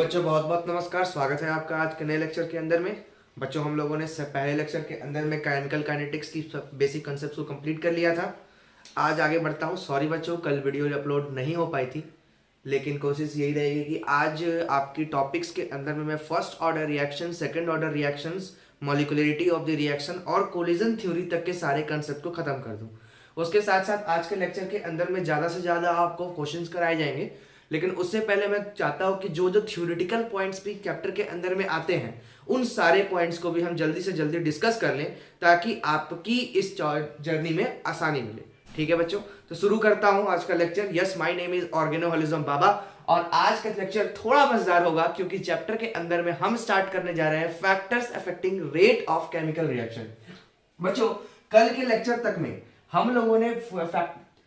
बच्चों बहुत बहुत नमस्कार। स्वागत है आपका आज के नए लेक्चर के अंदर में। बच्चों हम लोगों ने पहले लेक्चर के अंदर में केमिकल काइनेटिक्स की बेसिक कॉन्सेप्ट्स को कंप्लीट कर लिया था। आज आगे बढ़ता हूँ। सॉरी बच्चों, कल वीडियो अपलोड नहीं हो पाई थी, लेकिन कोशिश यही रहेगी कि आज आपकी टॉपिक्स के अंदर में मैं first order reaction, second order reactions, molecularity of the reaction और कोलिजन थ्योरी तक के सारे कंसेप्ट को खत्म कर दूं। उसके साथ साथ आज के लेक्चर के अंदर में ज़्यादा से ज़्यादा आपको क्वेश्चंस कराए जाएंगे, लेकिन उससे पहले मैं चाहता हूं कि जो जो थ्योरेटिकल पॉइंट्स भी चैप्टर के अंदर में आते हैं उन सारे पॉइंट्स को भी हम जल्दी से जल्दी डिस्कस कर लें, ताकि आपकी इस जर्नी में आसानी मिले। ठीक है बच्चों, तो शुरू करता हूं आज का lecture. Yes, my name is Organoholism Baba, और आज का लेक्चर थोड़ा मजेदार होगा क्योंकि चैप्टर के अंदर में हम स्टार्ट करने जा रहे हैं factors affecting rate of chemical reaction. बच्चों, कल के लेक्चर तक में हम लोगों ने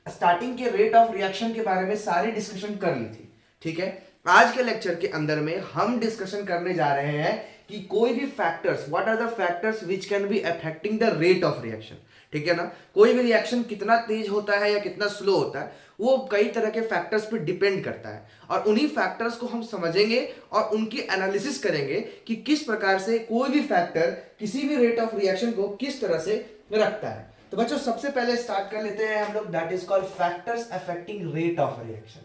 स्टार्टिंग के रेट ऑफ रिएक्शन के बारे में सारी डिस्कशन कर ली थी। ठीक है, आज के लेक्चर के अंदर में हम डिस्कशन करने जा रहे हैं कि कोई भी factors, what are the factors which can be affecting the rate of reaction. ठीक है ना, कोई भी रिएक्शन कितना तेज होता है या कितना स्लो होता है वो कई तरह के फैक्टर्स पे डिपेंड करता है, और उन्हीं फैक्टर्स को हम समझेंगे और उनकी एनालिसिस करेंगे कि किस प्रकार से कोई भी फैक्टर किसी भी रेट ऑफ रिएक्शन को किस तरह से रखता है। तो बच्चों, सबसे पहले स्टार्ट कर लेते हैं हम लोग, that is called factors affecting rate of reaction.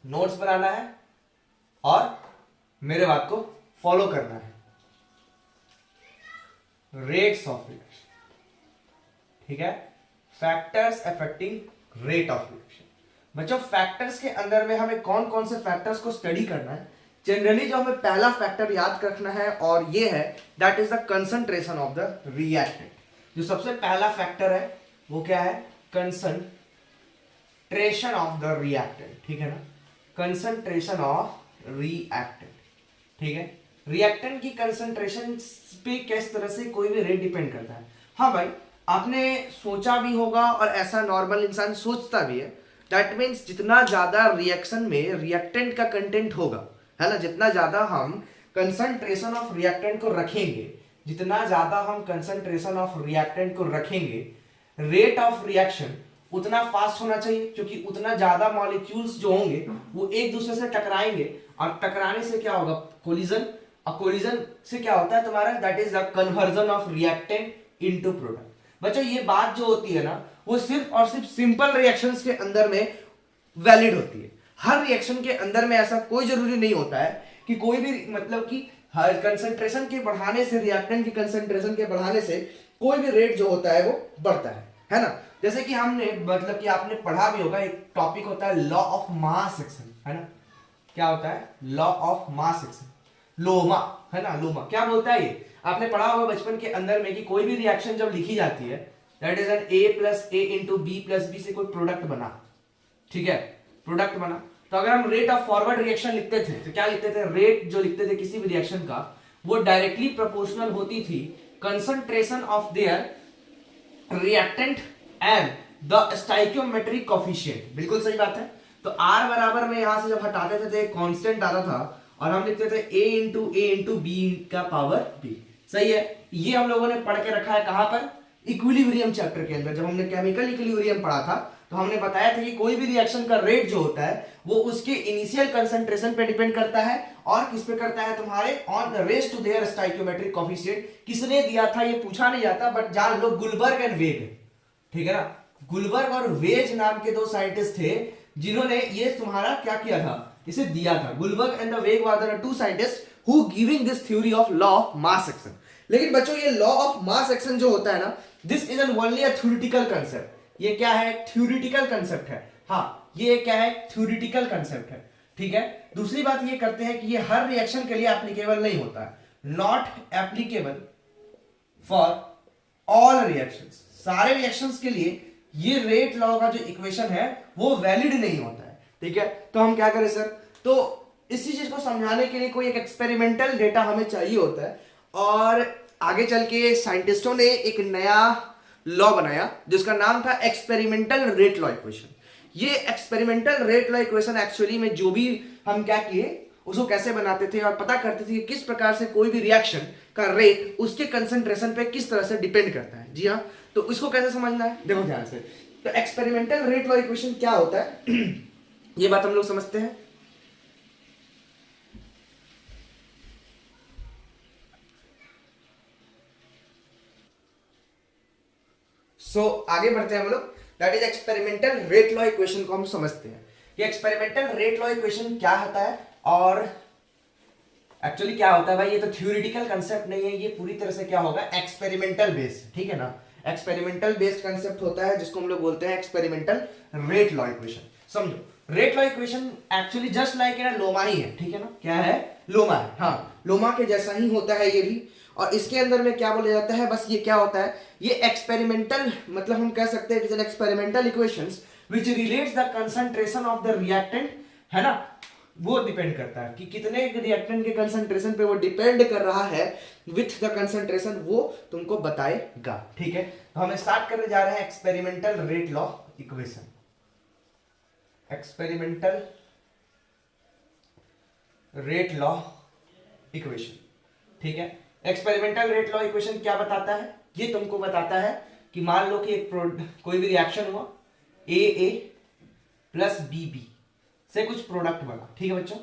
Notes बनाना है और मेरे बात को फॉलो करना है। रेट्स ऑफ रिएक्शन, ठीक है, factors affecting rate of reaction. बच्चों, फैक्टर्स के अंदर में हमें कौन कौन से फैक्टर्स को स्टडी करना है। जनरली जो हमें पहला फैक्टर याद रखना है और ये है that is the concentration of the reactant. जो सबसे पहला फैक्टर है वो क्या है? Concentration of the reactant. ठीक है ना, कंसंट्रेशन ऑफ रिएक्टेंट। ठीक है, रिएक्टेंट की कंसंट्रेशन पे किस तरह से कोई भी रेट डिपेंड करता है। हाँ भाई, आपने सोचा भी होगा और ऐसा नॉर्मल इंसान सोचता भी है, दैट मीन्स जितना ज्यादा रिएक्शन में रिएक्टेंट का कंटेंट होगा, है ना, जितना ज्यादा हम कंसंट्रेशन ऑफ रिएक्टेंट को रखेंगे, जितना ज्यादा हम कंसंट्रेशन ऑफ रिएक्टेंट को रखेंगे, रेट ऑफ रिएक्शन उतना फास्ट होना चाहिए, क्योंकि उतना ज्यादा मॉलिक्यूल्स जो होंगे वो एक दूसरे से टकराएंगे, और टकराने से क्या होगा? कोलिजन। और कोलिजन से क्या होता है तुम्हारा? That is the conversion of reactant into product. बच्चों, ये बात जो होती है ना, वो सिर्फ और सिर्फ सिंपल रिएक्शंस के अंदर में वैलिड होती है। हर रिएक्शन के अंदर में ऐसा कोई जरूरी नहीं होता है कि कोई भी, मतलब कि हर कंसंट्रेशन के बढ़ाने से, रिएक्टेंट की कंसंट्रेशन के बढ़ाने से कोई भी रेट जो होता है वो बढ़ता है ना। जैसे कि हमने, मतलब कि आपने पढ़ा भी होगा, एक टॉपिक होता है लॉ ऑफ मास एक्शन, है ना। क्या होता है? लॉ ऑफ मास एक्शन, लोमा, है ना। लोमा क्या बोलता है? ये आपने पढ़ा होगा बचपन के अंदर में कि कोई भी रिएक्शन जब लिखी जाती है, that is an A plus A into B plus B से कोई प्रोडक्ट बना। ठीक है, प्रोडक्ट बना, तो अगर हम रेट ऑफ फॉरवर्ड रिएक्शन लिखते थे तो क्या लिखते थे? रेट जो लिखते थे किसी भी रिएक्शन का, वो डायरेक्टली प्रोपोर्शनल होती थी concentration of their reactant and the stoichiometric coefficient. बिल्कुल सही बात है। तो R बराबर में यहां से जब हटाते थे तो एक कांस्टेंट आता था और हम लिखते थे A इंटू B का पावर B। सही है, ये हम लोगों ने पढ़ के रखा है कहां पर? इक्विलिब्रियम चैप्टर के अंदर। जब हमने केमिकल इक्विलिब्रियम पढ़ा था तो हमने बताया था कि कोई भी रिएक्शन का रेट जो होता है वो उसके इनिशियल कंसंट्रेशन पे डिपेंड करता है, और किस पे करता है? तुम्हारे on the raise to their stoichiometric coefficient. किसने दिया था ये पूछा नहीं जाता, बट जान लो, गुलबर्ग एंड वेग। ठीक है ना, गुलबर्ग और वेज नाम के दो साइंटिस्ट थे जिन्होंने ये तुम्हारा क्या किया था? इसे दिया था। Gulberg and the Waage were the two scientist who giving this theory of law of mass action. लेकिन बच्चों, ये लॉ ऑफ मास एक्शन जो होता है ना, this is an only a theoretical concept. ये क्या है? थ्योरेटिकल कांसेप्ट है। हाँ, ये क्या है? थ्योरेटिकल कांसेप्ट है। ठीक है, दूसरी बात ये करते हैं कि ये हर रिएक्शन के लिए एप्लीकेबल नहीं होता है। Not applicable for all reactions. सारे रिएक्शंस के लिए ये रेट लॉ का जो इक्वेशन है वो वैलिड नहीं होता है। ठीक है, तो हम क्या करें सर? तो इसी चीज को समझाने के लिए कोई एक एक्सपेरिमेंटल डेटा हमें चाहिए होता है, और आगे चल के साइंटिस्टों ने एक नया लॉ बनाया जिसका नाम था एक्सपेरिमेंटल रेट लॉ इक्वेशन। ये experimental rate law equation actually में जो भी हम क्या किए, उसको कैसे बनाते थे और पता करते थे कि किस प्रकार से कोई भी रिएक्शन का रेट उसके कंसंट्रेशन पे किस तरह से डिपेंड करता है। जी हाँ, तो इसको कैसे समझना है, देखो ध्यान से। तो एक्सपेरिमेंटल रेट लॉ इक्वेशन क्या होता है ये बात हम लोग समझते हैं। आगे बढ़ते हैं हम लोग, that is experimental rate law equation को हम समझते हैं। ये एक्सपेरिमेंटल रेट लॉ इक्वेशन क्या होता है और एक्चुअली क्या होता है भाई, ये तो थ्योरेटिकल कंसेप्ट नहीं है, ये पूरी तरह से क्या होगा, एक्सपेरिमेंटल बेस्ड, ठीक है ना। एक्सपेरिमेंटल बेस्ड कंसेप्ट होता है जिसको हम लोग बोलते हैं एक्सपेरिमेंटल रेट लॉ इक्वेशन। समझो, rate law equation actually just like लोमा ही है, ठीक है ना। क्या है, लोमा है, हाँ लोमा के जैसा ही होता है ये भी। और इसके अंदर में क्या बोला जाता है, बस ये क्या होता है, ये एक्सपेरिमेंटल, मतलब हम कह सकते हैं कि experimental equations which relates the concentration of the reactant, है ना, वो डिपेंड करता है कि कितने रिएक्टेंट के कंसंट्रेशन पे वो डिपेंड कर रहा है, विथ द कंसंट्रेशन वो तुमको बताएगा, ठीक है। तो हम स्टार्ट करने जा रहे हैं experimental rate law equation. Experimental rate law equation, ठीक है। एक्सपेरिमेंटल रेट लॉ इक्वेशन क्या बताता है, ये तुमको बताता है कि मान लो कि एक कोई भी रिएक्शन हुआ, ए प्लस बी से कुछ प्रोडक्ट बना, ठीक है बच्चों।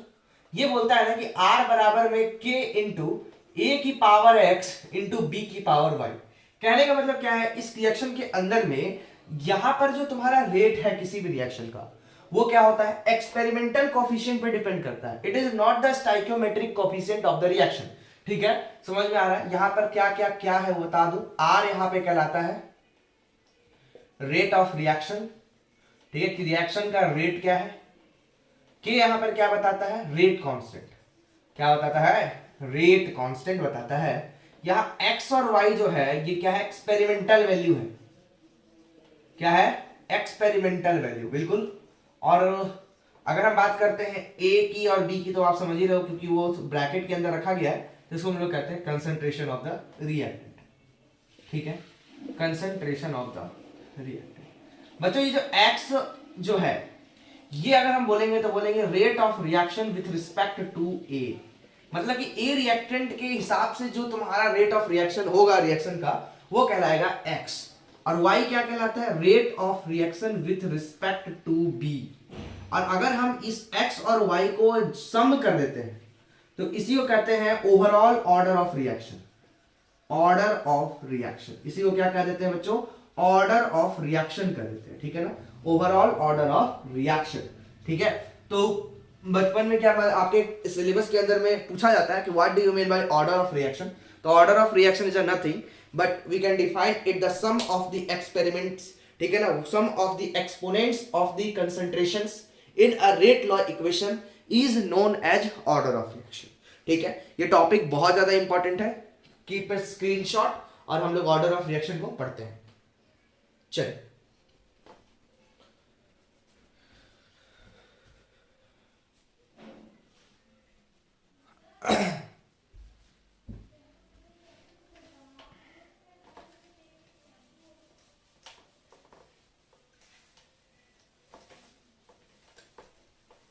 ये बोलता है ना कि R बराबर में K इंटू ए की पावर X इंटू बी की पावर Y। कहने का मतलब क्या है, इस रिएक्शन के अंदर में यहां पर जो तुम्हारा रेट है किसी भी रिएक्शन का, वो क्या होता है, एक्सपेरिमेंटल कोफिशिएंट पे डिपेंड करता है। It is not the stoichiometric coefficient of the reaction, ठीक है। समझ में आ रहा है, यहां पर क्या क्या क्या है वो बता दूं। R यहां पे कहलाता है रेट ऑफ रिएक्शन, ठीक है, कि रिएक्शन का रेट क्या है। K यहां पर क्या बताता है, रेट कांस्टेंट, क्या बताता है, रेट कांस्टेंट बताता है। यहां x और y जो है ये क्या है, एक्सपेरिमेंटल वैल्यू है, क्या है, एक्सपेरिमेंटल वैल्यू, बिल्कुल। और अगर हम बात करते हैं A की और B की तो आप समझ ही रहे हो, क्योंकि वो ब्रैकेट के अंदर रखा गया है, जिसको हम लोग कहते हैं कंसंट्रेशन ऑफ द रिएक्टेंट, ठीक है, कंसंट्रेशन ऑफ द रिएक्टेंट। बच्चों ये जो x जो है, ये अगर हम बोलेंगे तो बोलेंगे rate of reaction with respect to A, मतलब कि ए रिएक्टेंट के हिसाब से जो तुम्हारा रेट ऑफ रिएक्शन होगा रिएक्शन का, वो कहलाएगा x। और y क्या कहलाता है, rate of reaction with respect to b। और अगर हम इस x और y को सम कर देते हैं तो इसी को कहते हैं overall order of reaction, order of reaction, इसी को क्या कह देते हैं बच्चों, ऑर्डर ऑफ रिएक्शन कर देते हैं, ठीक है ना, ओवरऑल ऑर्डर ऑफ रिएक्शन, ठीक है। तो बचपन में क्या आपके सिलेबस के अंदर में पूछा जाता है कि what do you mean by order of reaction. तो order of reaction is nothing but we can define it the sum of the experiments, ठीक है ना, sum of the exponents of the concentrations in a rate law equation is known as order of reaction, ठीक है। ये topic बहुत ज्यादा important है, keep a screenshot, और हम लोग ऑर्डर ऑफ रिएक्शन को पढ़ते हैं। चलिए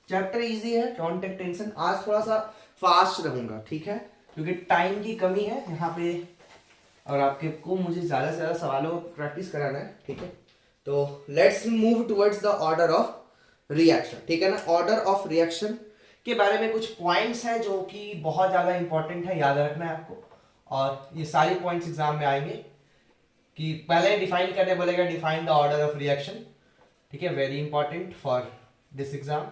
चैप्टर इजी है, कॉन्टेक्ट टेंशन। आज थोड़ा सा फास्ट रहूंगा, ठीक है, क्योंकि टाइम की कमी है यहाँ पे और आपके को मुझे ज्यादा से ज्यादा सवालों को प्रैक्टिस कराना है, ठीक है। तो let's move towards the order of reaction, ठीक है ना। ऑर्डर ऑफ रिएक्शन के बारे में कुछ पॉइंट्स हैं जो कि बहुत ज्यादा इंपॉर्टेंट है, याद रखना है आपको। और ये सारे पॉइंट्स एग्जाम में आएंगे कि पहले डिफाइन करने बोलेगा, define the order of reaction, ठीक है, very important for this exam,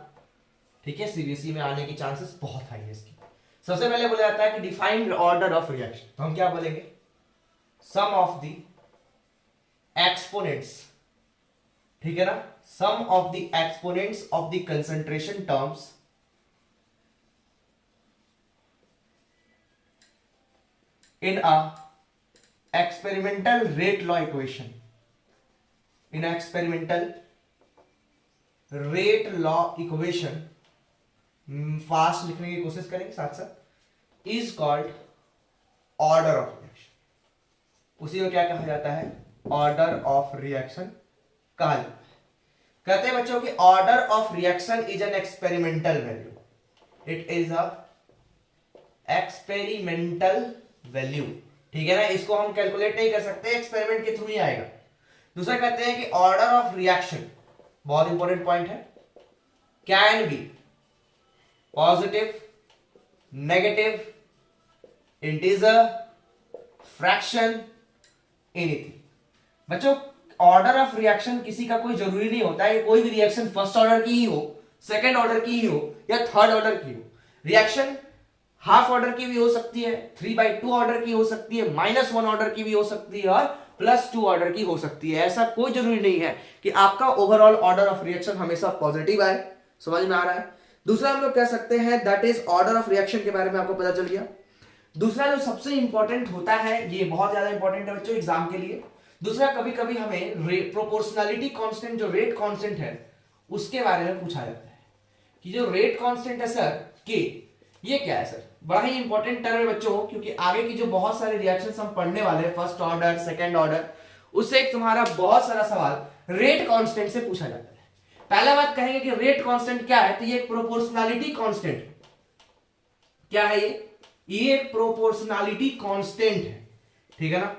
ठीक है। सीबीएसई में आने की चांसेस बहुत हाई है इसकी। सबसे पहले बोला जाता है कि डिफाइन ऑर्डर ऑफ रिएक्शन, तो हम क्या बोलेंगे, सम ऑफ द एक्सपोनेंट्स, ठीक है ना, sum of the exponents of the concentration terms in a experimental rate law equation, in a experimental rate law equation, fast लिखने की कोशिश करेंगे साथ साथ, is called order of reaction. उसी को क्या कहा जाता है, ऑर्डर ऑफ रिएक्शन कहा जाता है। कहते हैं बच्चों कि order of reaction is an experimental value, it is a experimental value, ठीक है ना। इसको हम कैलकुलेट नहीं कर सकते, एक्सपेरिमेंट के थ्रू ही आएगा। दूसरा कहते हैं कि ऑर्डर ऑफ रिएक्शन, बहुत इंपॉर्टेंट पॉइंट है, can be positive, negative, integer, fraction, anything. बच्चों ऑर्डर ऑफ रिएक्शन किसी का कोई जरूरी नहीं होता है, कोई भी रिएक्शन फर्स्ट ऑर्डर की ही हो, सेकेंड ऑर्डर की ही हो या थर्ड ऑर्डर की हो। रिएक्शन हाफ ऑर्डर की भी हो सकती है, 3/2 ऑर्डर की हो सकती है, -1 ऑर्डर की भी हो सकती है और +2 ऑर्डर की हो सकती है। ऐसा कोई जरूरी नहीं है कि आपका ओवरऑल ऑर्डर ऑफ रिएक्शन हमेशा पॉजिटिव आए। समझ में आ रहा है? दूसरा हम लोग कह सकते हैं that is order of reaction के बारे में आपको पता चल गया। दूसरा जो सबसे इंपॉर्टेंट होता है, ये बहुत ज्यादा इंपॉर्टेंट है बच्चों एग्जाम के लिए। दूसरा, कभी कभी हमें प्रोपोर्शनलिटी कांस्टेंट, जो रेट कांस्टेंट है, उसके बारे में पूछा जाता है कि जो रेट कांस्टेंट है सर के, ये क्या है सर। बड़ा ही इंपॉर्टेंट टर्म है बच्चों, क्योंकि आगे की जो बहुत सारे रिएक्शंस हम पढ़ने वाले हैं, फर्स्ट ऑर्डर, सेकंड ऑर्डर, उससे एक तुम्हारा बहुत सारा सवाल रेट कांस्टेंट से पूछा जाता है। पहला बात कहेंगे कि रेट कांस्टेंट क्या है, तो ये प्रोपोर्शनलिटी कांस्टेंट क्या है, ये एक प्रोपोर्शनलिटी कांस्टेंट है, ठीक है ना।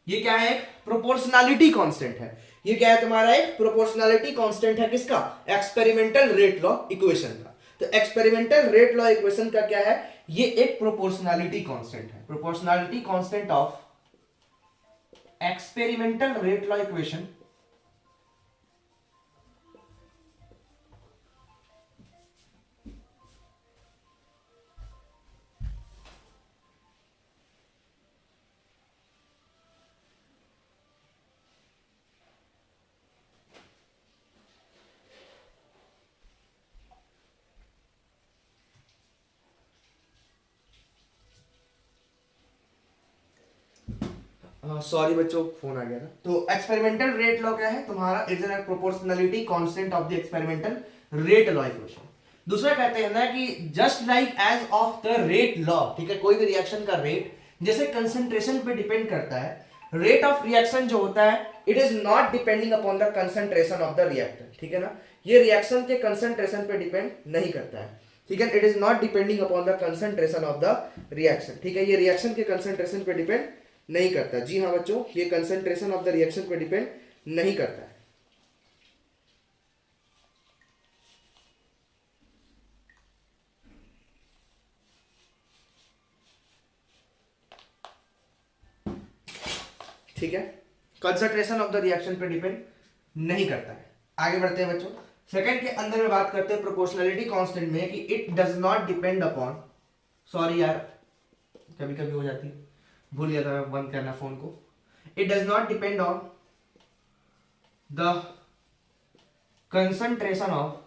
ये क्या है, एक प्रोपोर्शनलिटी कांस्टेंट है। ये क्या है तुम्हारा, एक प्रोपोर्शनलिटी कांस्टेंट है किसका, एक्सपेरिमेंटल रेट लॉ इक्वेशन का। तो एक्सपेरिमेंटल रेट लॉ इक्वेशन का क्या है, ये एक प्रोपोर्शनलिटी कांस्टेंट है। Proportionality constant of experimental rate law equation sorry बच्चों, फोन आ गया था। तो एक्सपेरिमेंटल रेट लॉ क्या है तुम्हारा, is an proportionality constant of the experimental rate law equation. दूसरा कहते हैं ना कि just like age of the rate law, ठीक है, कोई भी रिएक्शन का रेट जैसे कंसंट्रेशन पे डिपेंड करता है, रेट ऑफ रिएक्शन जो होता है it is not depending upon the concentration of the reactant, ठीक है ना। ये रिएक्शन के कंसंट्रेशन पे डिपेंड नहीं करता है, ठीक है। It is not depending upon the concentration of the reaction, ठीक है। ये रिएक्शन के कंसंट्रेशन पे डिपेंड नहीं करता। जी हाँ बच्चों, ये कंसंट्रेशन ऑफ द रिएक्शन पे डिपेंड नहीं करता है। ठीक है, कंसंट्रेशन ऑफ द रिएक्शन पे डिपेंड नहीं करता है। आगे बढ़ते हैं बच्चों, सेकंड के अंदर में बात करते हैं प्रोपोर्शनलिटी कांस्टेंट में कि it does not depend upon, sorry यार कभी कभी हो जाती है, भूल गया था बंद करना फोन को। It does not depend on the concentration of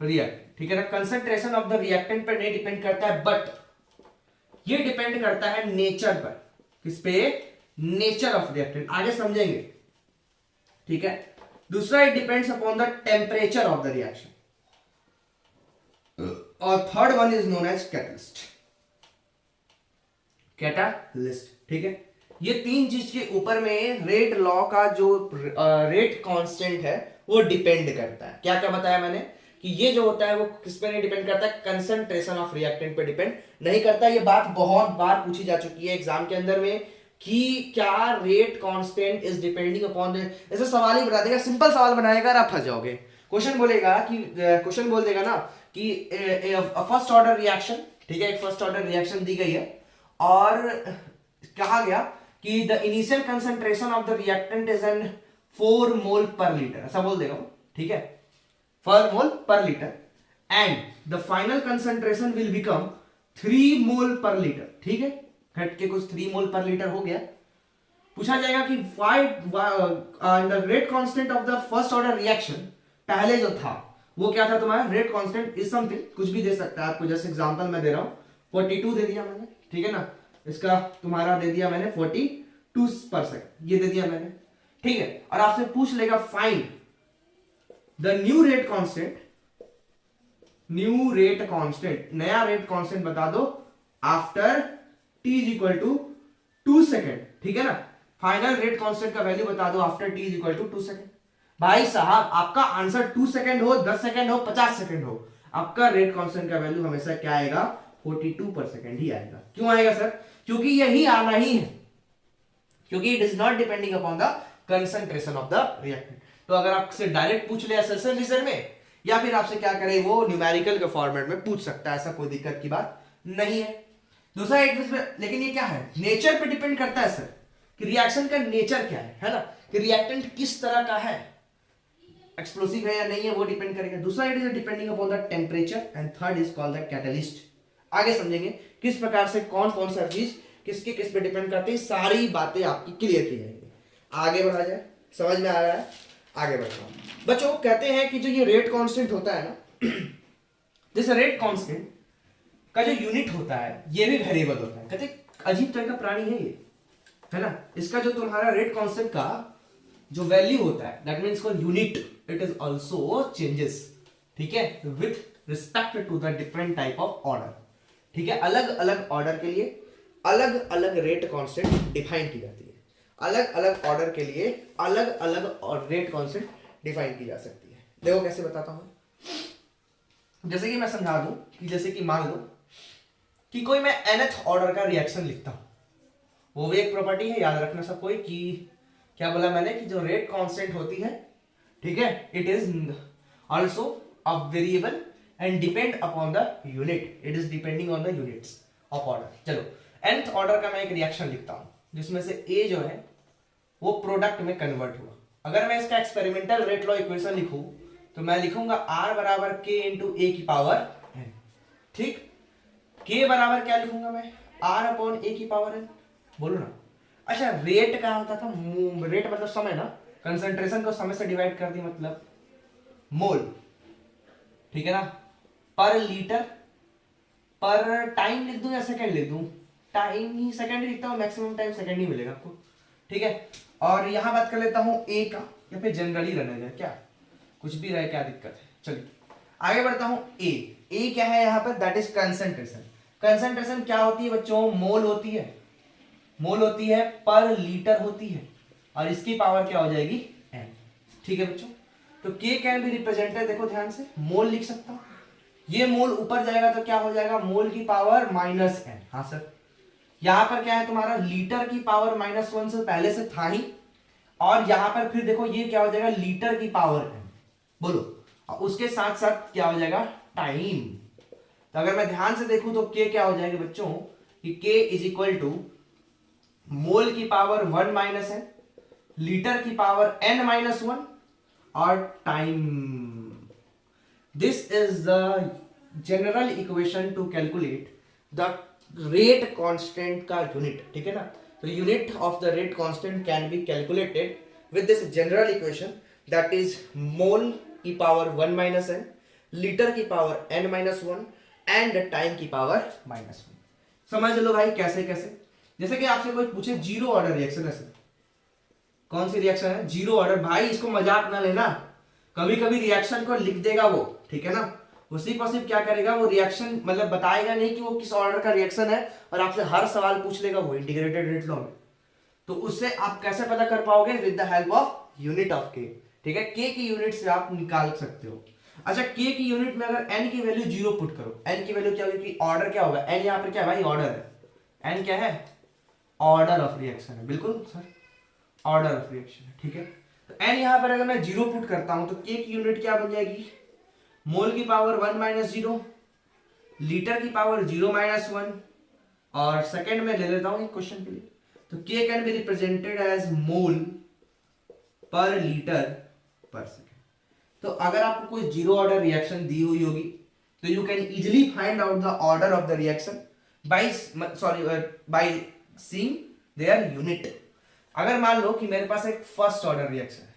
reactant, ठीक है ना। कंसंट्रेशन ऑफ द रिएक्टेंट पर नहीं डिपेंड करता है, बट ये डिपेंड करता है नेचर पर। किस पे, नेचर ऑफ रिएक्टेंट, आगे समझेंगे, ठीक है। दूसरा, it depends upon the temperature of the reaction, और third one is known as catalyst, catalyst, ठीक है। ये तीन चीज के ऊपर में रेट लॉ का जो रेट कांस्टेंट है वो डिपेंड करता है। क्या क्या बताया मैंने कि ये जो होता है वो किस पे नहीं डिपेंड करता है, कंसंट्रेशन ऑफ रिएक्टेंट पे डिपेंड नहीं करता। ये बात बहुत बार पूछी जा चुकी है एग्जाम के अंदर में कि क्या rate constant is depending upon, ऐसा सवाल ही बता देगा, सिंपल सवाल बनाएगा और आप फंस जाओगे। क्वेश्चन बोलेगा कि, क्वेश्चन बोल देगा ना कि फर्स्ट ऑर्डर रिएक्शन, ठीक है, एक फर्स्ट ऑर्डर रिएक्शन दी गई है और कहा गया कि the initial concentration of the reactant is an 4 mole per litre, ऐसा बोल देगा, ठीक है, 4 मोल per litre, and the final concentration will become 3 mole per litre, ठीक है, घट के कुछ 3 मोल पर लीटर हो गया। पूछा जाएगा कि the rate constant of the first order reaction, पहले जो था वो क्या था तुम्हारा, रेट कांस्टेंट इज समथिंग, कुछ भी दे सकता है आपको, जैसे एग्जांपल मैं दे रहा हूं 42 दे दिया मैंने, ठीक है ना, इसका तुम्हारा दे दिया मैंने 42%, ये दे दिया मैंने, ठीक है। और आपसे पूछ लेगा find the new rate constant, new rate constant, नया रेट कांस्टेंट बता दो after t is equal to 2 second, ठीक है ना। फाइनल रेट कांस्टेंट का वैल्यू बता दो after t is equal to 2 second. भाई साहब आपका आंसर 2 सेकेंड हो, 10 सेकेंड हो, 50 सेकेंड हो, आपका रेट कांस्टेंट का वैल्यू हमेशा क्या आएगा, 42% ही आएगा। क्यों आएगा सर, क्योंकि यही आना ही है, क्योंकि it is not depending upon the concentration of the reactant. तो अगर आपसे डायरेक्ट पूछ ले एसएसएल रीजन में, या फिर आपसे क्या करे वो न्यूमेरिकल के फॉर्मेट में पूछ सकता है, ऐसा कोई दिक्कत की बात नहीं है। दूसरा एक, लेकिन ये क्या है, नेचर पे डिपेंड करता है सर कि रिएक्शन का नेचर क्या है ना। कि रिएक्टेंट किस तरह का है, एक्सप्लोसिव है या नहीं है वो डिपेंड करेगा। दूसरा it is depending upon the temperature and third is called the catalyst. आगे समझेंगे किस प्रकार से कौन कौन सा चीज किसके किस पे डिपेंड करती है, सारी बातें आपकी क्लियर की जाएंगी। आगे बढ़ा जाए, समझ में आ रहा है? आगे बढ़ता हूं बच्चों। कहते हैं कि जो ये रेट कांस्टेंट होता है ना, जैसे रेट कांस्टेंट का जो यूनिट होता है ये भी वेरिएबल होता है। कहते अजीब तरह का प्राणी है ये, है ना। इसका जो तुम्हारा रेट कांस्टेंट का जो वैल्यू होता है that means called unit, it is also changes, ठीक है, with respect to the different type of order, ठीक है। अलग अलग ऑर्डर के लिए अलग अलग रेट कांस्टेंट डिफाइन की जाती है। अलग अलग ऑर्डर के लिए अलग अलग रेट कांस्टेंट डिफाइन की जा सकती है। देखो कैसे बताता हूं। जैसे कि मैं समझा दूं कि जैसे कि मान लो कि कोई मैं nth ऑर्डर का रिएक्शन लिखता हूं, वो भी एक प्रॉपर्टी है, याद रखना सब कोई कि क्या बोला मैंने कि जो रेट कांस्टेंट होती है, ठीक है, it is also a variable and depend upon the unit, it is depending on the units of order. चलो nth ऑर्डर का मैं एक रिएक्शन लिखता हूं जिसमें से a जो है वो प्रोडक्ट में कन्वर्ट हुआ। अगर मैं इसका एक्सपेरिमेंटल रेट लॉ इक्वेशन लिखूं तो मैं लिखूंगा r बराबर k इंटू ए की पावर n, ठीक। k बराबर क्या लिखूंगा मैं, r अपॉन ए की पावर n, बोलो ना। अच्छा रेट क्या होता था, रेट मतलब समय ना, कंसंट्रेशन को समय से डिवाइड कर दी मतलब मोल, ठीक है ना। पर लीटर, पर टाइम लिख दूं या सेकंड लिख दूं, टाइम ही सेकंड लिखता हूं, मैक्सिमम टाइम सेकंड ही मिलेगा आपको, ठीक है। और यहां बात कर लेता हूं ए का, या फिर जनरली रहने जाए, क्या कुछ भी रहे, क्या दिक्कत है। चलिए आगे बढ़ता हूं। ए क्या है यहां पर, दैट इज कंसंट्रेशन। कंसंट्रेशन क्या होती है बच्चों, मोल होती है, मोल होती है, पर लीटर होती है, और इसकी पावर क्या हो जाएगी n, ठीक है बच्चों। तो k कैन बी रिप्रेजेंटेड, देखो ध्यान से, मोल लिख सकता हूं, ये मोल ऊपर जाएगा तो क्या हो जाएगा, मोल की पावर माइनस n। हाँ सर, यहां पर क्या है तुम्हारा, लीटर की पावर -1 से पहले से था ही, और यहां पर फिर देखो ये क्या हो जाएगा, लीटर की पावर n, बोलो। और उसके साथ साथ क्या हो जाएगा, टाइम। तो अगर मैं ध्यान से देखूं तो k क्या हो जाएगा बच्चों, कि k इज इक्वल टू मोल की पावर 1 माइनस n, लीटर की पावर n-1 और time. This is the general equation two calculate the rate constant का यूनिट, ठीक है ना। तो unit of the rate constant can be calculated with this general equation, that is mole की power 1 minus n, litre की power n-1 and time की power -1। समझ लो भाई कैसे कैसे। जैसे कि आपसे कोई पूछे जीरो ऑर्डर रिएक्शन है सर, कौन सी रिएक्शन है, जीरो ऑर्डर, भाई इसको मजाक ना लेना, कभी कभी रिएक्शन को लिख देगा वो, ठीक है ना। उसी को सिर्फ क्या करेगा, वो रिएक्शन मतलब बताएगा नहीं कि वो किस ऑर्डर का रिएक्शन है, और आपसे हर सवाल पूछ लेगा वो इंटीग्रेटेड रेट लॉ में। तो उससे आप कैसे पता कर पाओगे, with the help of unit of के, ठीक है। के की यूनिट से आप निकाल सकते हो। अच्छा के की यूनिट में अगर n की वैल्यू 0 पुट करो, n की वैल्यू क्या होगी, ऑर्डर क्या होगा, n यहाँ पर क्या है भाई, ऑर्डर है, n क्या है, ऑर्डर ऑफ रिएक्शन है, बिल्कुल सर, ऑर्डर ऑफ रिएक्शन है, ठीक है। तो n यहां पर अगर मैं 0 पुट करता हूं तो k की यूनिट क्या बन जाएगी, मोल की पावर 1 माइनस 0, लीटर की पावर 0 माइनस 1, और सेकंड में ले लेता हूं एक क्वेश्चन के लिए, तो k can be represented as mole per litre पर सेकंड। तो अगर आपको कोई जीरो ऑर्डर रिएक्शन दी हुई होगी तो you can easily find out the order of the reaction by seeing their unit. अगर मान लो कि मेरे पास एक फर्स्ट ऑर्डर रिएक्शन है,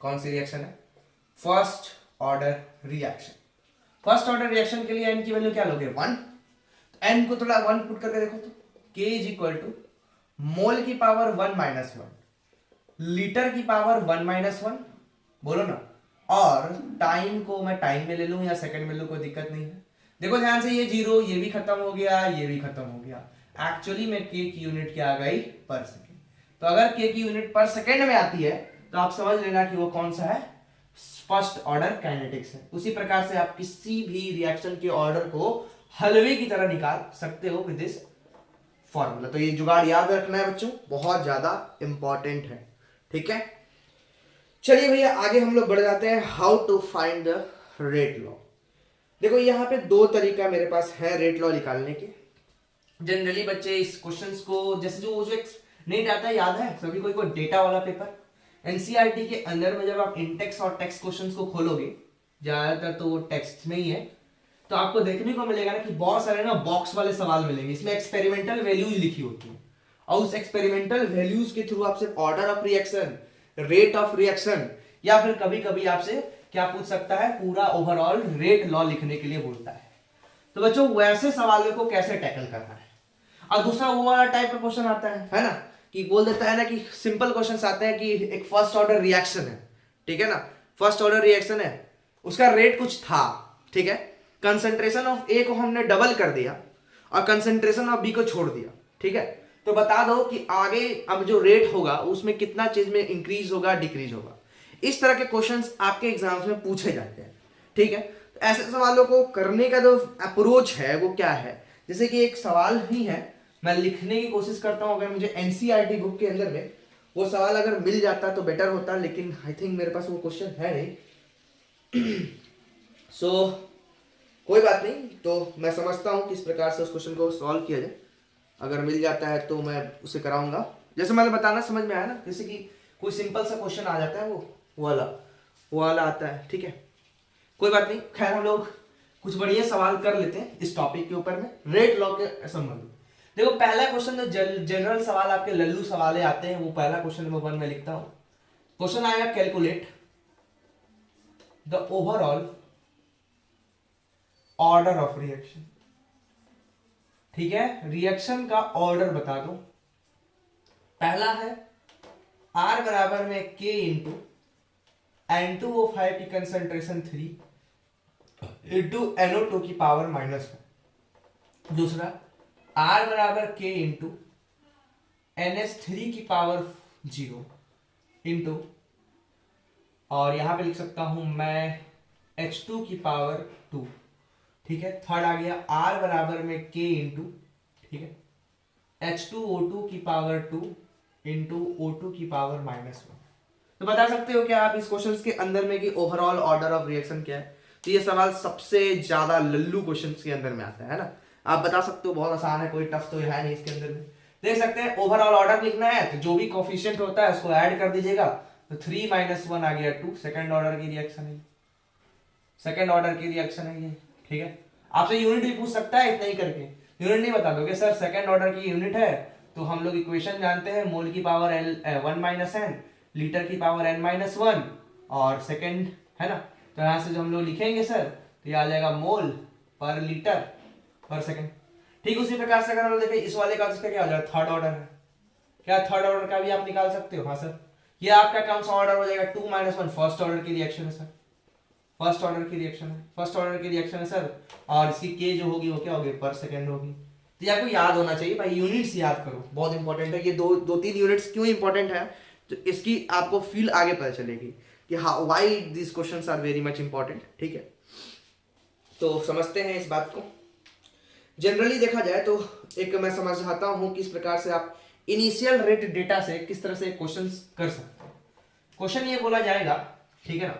कौन सी रिएक्शन है, first order reaction. First order reaction के लिए n की वैल्यू क्या लोगे, 1। तो n को थोड़ा 1 पुट करके देखो तो k इज इक्वल टू मोल की पावर 1 माइनस 1, लीटर की पावर 1 माइनस 1, बोलो ना, और टाइम को मैं टाइम में ले लूं या सेकंड में लूं, कोई दिक्कत नहीं है। देखो ध्यान से, ये जीरो, ये भी खत्म हो गया, ये भी खत्म हो गया, एक्चुअली में k की यूनिट क्या आ गई, पर सेकंड। तो अगर k की यूनिट पर सेकंड में आती है तो आप समझ लेना कि वो कौन सा है, फर्स्ट ऑर्डर काइनेटिक्स है। उसी प्रकार से आप किसी भी रिएक्शन के ऑर्डर को हलवे की तरह निकाल सकते हो विद दिस फॉर्मूला। तो ये जुगाड़ याद रखना है बच्चों, बहुत ज्यादा इंपॉर्टेंट है, ठीक है। चलिए भैया आगे हम लोग बढ़ जाते हैं, how to find the rate law. देखो यहाँ पे दो तरीका मेरे पास है रेट लॉ निकालने के। जनरली बच्चे इस क्वेश्चंस को, जैसे जो नहीं आता है, याद है सभी कोई डेटा वाला पेपर एनसीईआरटी के अंदर में जब आप इंटेक्स और टेक्स्ट क्वेश्चंस को खोलोगे, ज्यादातर तो वो टेक्स्ट में ही है, तो आपको देखने को मिलेगा ना कि बहुत सारे ना बॉक्स वाले सवाल मिलेंगे, इसमें एक्सपेरिमेंटल वैल्यूज लिखी होती है और उस एक्सपेरिमेंटल वैल्यूज के थ्रू आपसे order of reaction, rate of reaction, या फिर कभी कभी आपसे क्या पूछ सकता है, पूरा ओवरऑल रेट लॉ लिखने के लिए बोलता है। तो बच्चों वैसे सवालों को कैसे टैकल करना है। और दूसरा वो वाला टाइप का क्वेश्चन आता है ना, कि बोल देता है ना कि सिंपल क्वेश्चन आते हैं कि एक फर्स्ट ऑर्डर रिएक्शन है, ठीक है ना, फर्स्ट ऑर्डर रिएक्शन है, उसका रेट कुछ था, ठीक है, कंसंट्रेशन ऑफ ए को हमने डबल कर दिया और कंसंट्रेशन ऑफ बी को छोड़ दिया, ठीक है, तो बता दो कि आगे अब जो रेट होगा उसमें कितना चीज में इंक्रीज होगा, डिक्रीज होगा। इस तरह के क्वेश्चंस आपके एग्जाम्स में पूछे जाते हैं, ठीक है। तो ऐसे सवालों को करने का जो अप्रोच है वो क्या है, जैसे कि एक सवाल ही है, मैं लिखने की कोशिश करता हूं, अगर मुझे एनसीईआरटी बुक के अंदर में वो सवाल अगर मिल जाता तो बेटर होता, लेकिन आई थिंक मेरे पास वो क्वेश्चन है नहीं। सो कोई बात नहीं, तो मैं समझता हूं किस प्रकार से उस क्वेश्चन को सॉल्व किया जाए, अगर मिल जाता है तो मैं उसे कराऊंगा। जैसे मैंने बताना समझ में आया ना, जैसे कि कोई सिंपल सा क्वेश्चन आ जाता है, वो वाला आता है, ठीक है, कोई बात नहीं। खैर हम लोग कुछ बढ़िया सवाल कर लेते हैं इस टॉपिक के ऊपर में, रेट लॉ के संबंध। देखो पहला क्वेश्चन जो जनरल सवाल आपके लल्लू सवाले आते हैं, वो पहला क्वेश्चन नंबर 1 में लिखता हूं। क्वेश्चन आएगा calculate the overall order of reaction, ठीक है, रिएक्शन का ऑर्डर बता दो। पहला है R बराबर में K इंटू N2O5 की कंसंट्रेशन 3 इंटू NO2 की पावर -1। दूसरा R बराबर K इंटू NH3 की पावर 0 इंटू, और यहां पे लिख सकता हूं मैं H2 की पावर 2, ठीक है। थर्ड आ गया R बराबर में K इंटू, ठीक है, H2O2 की पावर 2 इंटू O2 की पावर -1। तो बता सकते हो क्या आप इस क्वेश्चन के अंदर में कि ओवरऑल ऑर्डर ऑफ रिएक्शन क्या है। तो ये सवाल सबसे ज्यादा लल्लू क्वेश्चन के अंदर में आता है ना, आप बता सकते हो, बहुत आसान है, कोई टफ तो है नहीं इसके अंदर में। देख सकते हैं ओवरऑल ऑर्डर लिखना है तो जो भी कोफिशिएंट होता है उसको ऐड कर दीजिएगा, तो 3 - 1 आ गया 2, सेकंड ऑर्डर की रिएक्शन है, सेकंड ऑर्डर की रिएक्शन है ये, ठीक है। आपसे यूनिट भी पूछ सकता है, इतना ही करके यूनिट नहीं बता दोगे सर सेकंड ऑर्डर की यूनिट है, तो हम लोग इक्वेशन जानते हैं, मोल की पावर L 1 - n, लीटर की पावर n-1 और सेकंड है ना, तो यहां से जो हम लोग लिखेंगे सर तो ये आ जाएगा मोल पर लीटर पर सेकंड। ठीक उसी प्रकार से अगर हम लोग देखें इस वाले का, इसका क्या हो जाएगा, थर्ड ऑर्डर है, क्या थर्ड ऑर्डर का भी आप निकाल सकते हो, हाँ सर, ये आपका कौन सा ऑर्डर हो जाएगा, 2 - 1 फर्स्ट ऑर्डर की रिएक्शन है सर, फर्स्ट ऑर्डर की रिएक्शन है, फर्स्ट ऑर्डर की रिएक्शन है सर, और इसकी के जो होगी वो क्या होगी, पर सेकंड होगी। तो ये आपको याद होना चाहिए भाई, यूनिट्स याद करो, बहुत इंपॉर्टेंट है ये, दो तीन यूनिट्स क्यों इंपॉर्टेंट है, तो इसकी आपको फील आगे पता चलेगी कि how why this questions are very much important, ठीक है। तो समझते हैं इस बात को। जनरली देखा जाए तो एक मैं समझाता हूं कि इस प्रकार से आप इनिशियल रेट डेटा से किस तरह से क्वेश्चंस कर सकते हैं। क्वेश्चन ये बोला जाएगा, ठीक है ना,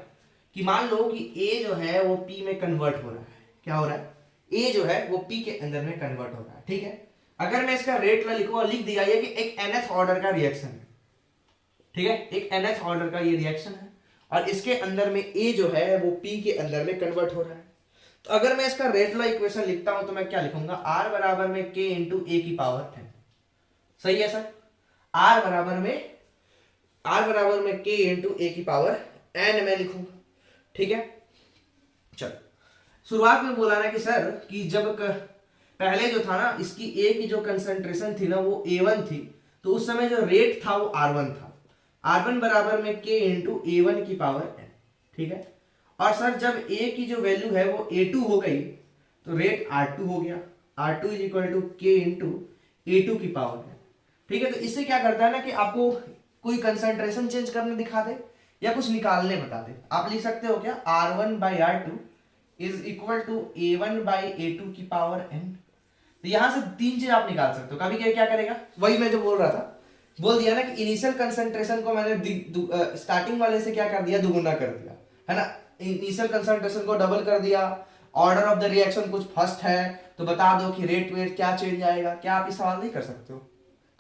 कि मान लो कि ए जो है वो पी में कन्वर्ट हो रहा है, क्या हो रहा है, ए जो है वो पी के अंदर में कन्वर्ट हो रहा है, ठीक है। अगर मैं इसका रेट ना लिखूं और लिख दिया ये कि एक nth ऑर्डर का रिएक्शन है, ठीक है, एक nth ऑर्डर का ये रिएक्शन है और इसके अंदर में ए जो है वो पी के अंदर में कन्वर्ट हो रहा है, तो अगर मैं इसका रेट लॉ इक्वेशन लिखता हूं तो मैं क्या लिखूंगा, आर बराबर में के इंटू ए की पावर 10, सही है सर, आर बराबर में के इंटू ए की पावर एन में लिखूंगा, ठीक है। चलो शुरुआत में बोला ना कि सर कि जब पहले जो था ना इसकी ए की जो कंसंट्रेशन थी ना वो A1 थी, तो उस समय जो रेट था वो R1 था, R1 बराबर में K इंटू A1 की पावर n, ठीक है। और सर जब A की जो वैल्यू है वो A2 हो गई तो रेट R2 हो गया, R2 is equal to K into A2 की पावर n, ठीक है। तो इससे क्या करता है ना कि आपको कोई कंसंट्रेशन चेंज करने दिखा दे या कुछ निकालने बता दे, आप लिख सकते हो क्या, R1 by R2 is equal to A1 by A2 की पावर n। तो यहां से तीन चीज आप निकाल सकते हो। कभी क्या करेगा, वही मैं जो बोल रहा था, बोल दिया ना कि इनिशियल कंसंट्रेशन को मैंने स्टार्टिंग वाले से क्या कर दिया, दुगुना कर दिया, है ना, इनिशियल कंसंट्रेशन को डबल कर दिया, ऑर्डर ऑफ द रिएक्शन कुछ फर्स्ट है तो बता दो कि रेट वेट क्या चेंज आएगा। क्या आप इस सवाल नहीं कर सकते हो,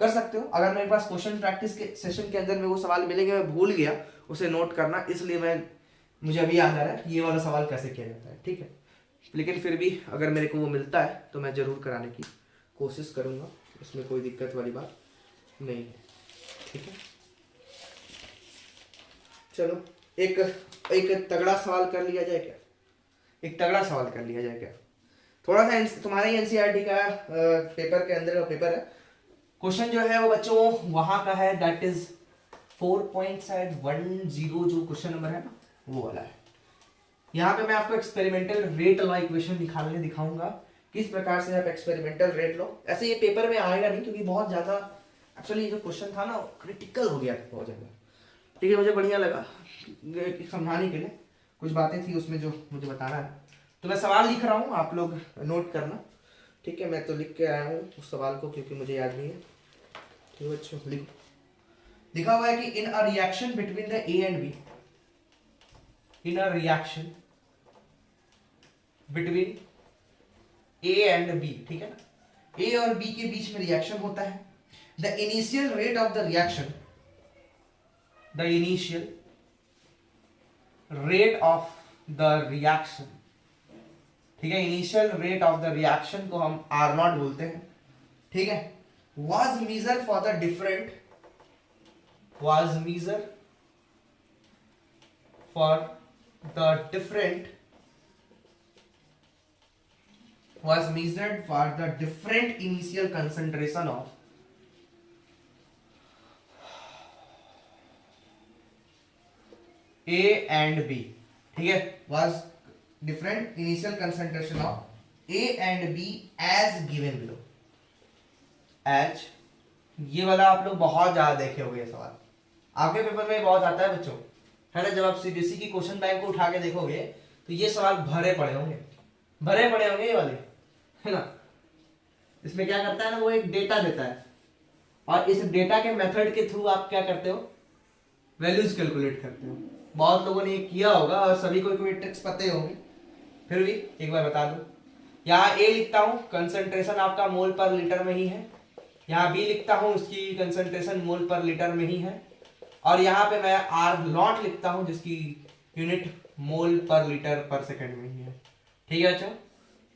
कर सकते हो। अगर मेरे पास क्वेश्चन प्रैक्टिस के सेशन के अंदर में वो सवाल मिलेंगे, मैं भूल गया उसे नोट करना, इसलिए मुझे अभी याद आ रहा है ये वाला सवाल कैसे किया जाता है, ठीक है। लेकिन फिर भी अगर मेरे को वो मिलता है तो मैं ज़रूर कराने की कोशिश करूँगा, इसमें कोई दिक्कत वाली बात नहीं है, ठीक है। चलो एक तगड़ा सवाल कर लिया जाए क्या, एक तगड़ा सवाल कर लिया जाए क्या। थोड़ा सा तुम्हारा ही एनसीईआरटी का पेपर के अंदर का पेपर है, क्वेश्चन जो है वो बच्चों वहां का है, दैट इज 4.10 जो क्वेश्चन नंबर है ना वो वाला है। यहाँ पे मैं आपको एक्सपेरिमेंटल रेट लॉ इक्वेशन निकालने दिखाऊंगा, किस प्रकार से आप एक्सपेरिमेंटल रेट लॉ, ऐसे ये पेपर में आएगा नहीं क्योंकि बहुत ज्यादा एक्चुअली जो क्वेश्चन था ना क्रिटिकल हो गया था बहुत ज्यादा, ठीक है। मुझे बढ़िया लगा समझाने के लिए, कुछ बातें थी उसमें जो मुझे बताना है, तो मैं सवाल लिख रहा हूँ, आप लोग नोट करना, ठीक है। मैं तो लिख के आया हूँ उस सवाल को क्योंकि मुझे याद नहीं है, ठीक है बच्चों। लिखा हुआ है कि in a reaction between the A and B, in a reaction between A and B, ठीक है ना, ए और बी के बीच में रिएक्शन होता है। The initial rate of the reaction, the initial rate of the reaction, ठीक है, initial rate of the reaction को हम आर नॉट बोलते हैं, ठीक है। was measure for the different, was measure for the different, was measured for the different initial concentration of A and B, ठीक है, was different initial concentration of A and B as given below, H, ये वाला आप लोग बहुत ज्यादा देखे होंगे, ये सवाल आपके पेपर में बहुत आता है बच्चों, है ना। जब आप सीबीएसई की क्वेश्चन बैंक को उठा के देखोगे तो ये सवाल भरे पड़े होंगे, भरे पड़े होंगे ये वाले, है ना। इसमें क्या करता है ना, वो एक डेटा देता है और इस डेटा के मेथड के थ्रू आप क्या करते हो, वैल्यूज कैलकुलेट करते हो। बहुत लोगों ने ये किया होगा और सभी को कोई ट्रिक्स पते होंगे, फिर भी एक बार बता दो। यहाँ ए लिखता हूं, कंसंट्रेशन आपका मोल पर लीटर में ही है, यहाँ बी लिखता हूं, उसकी कंसंट्रेशन मोल पर लीटर में ही है, और यहाँ पे मैं आर नॉट लिखता हूं जिसकी यूनिट मोल पर लीटर पर सेकंड में ही है, ठीक है बच्चों।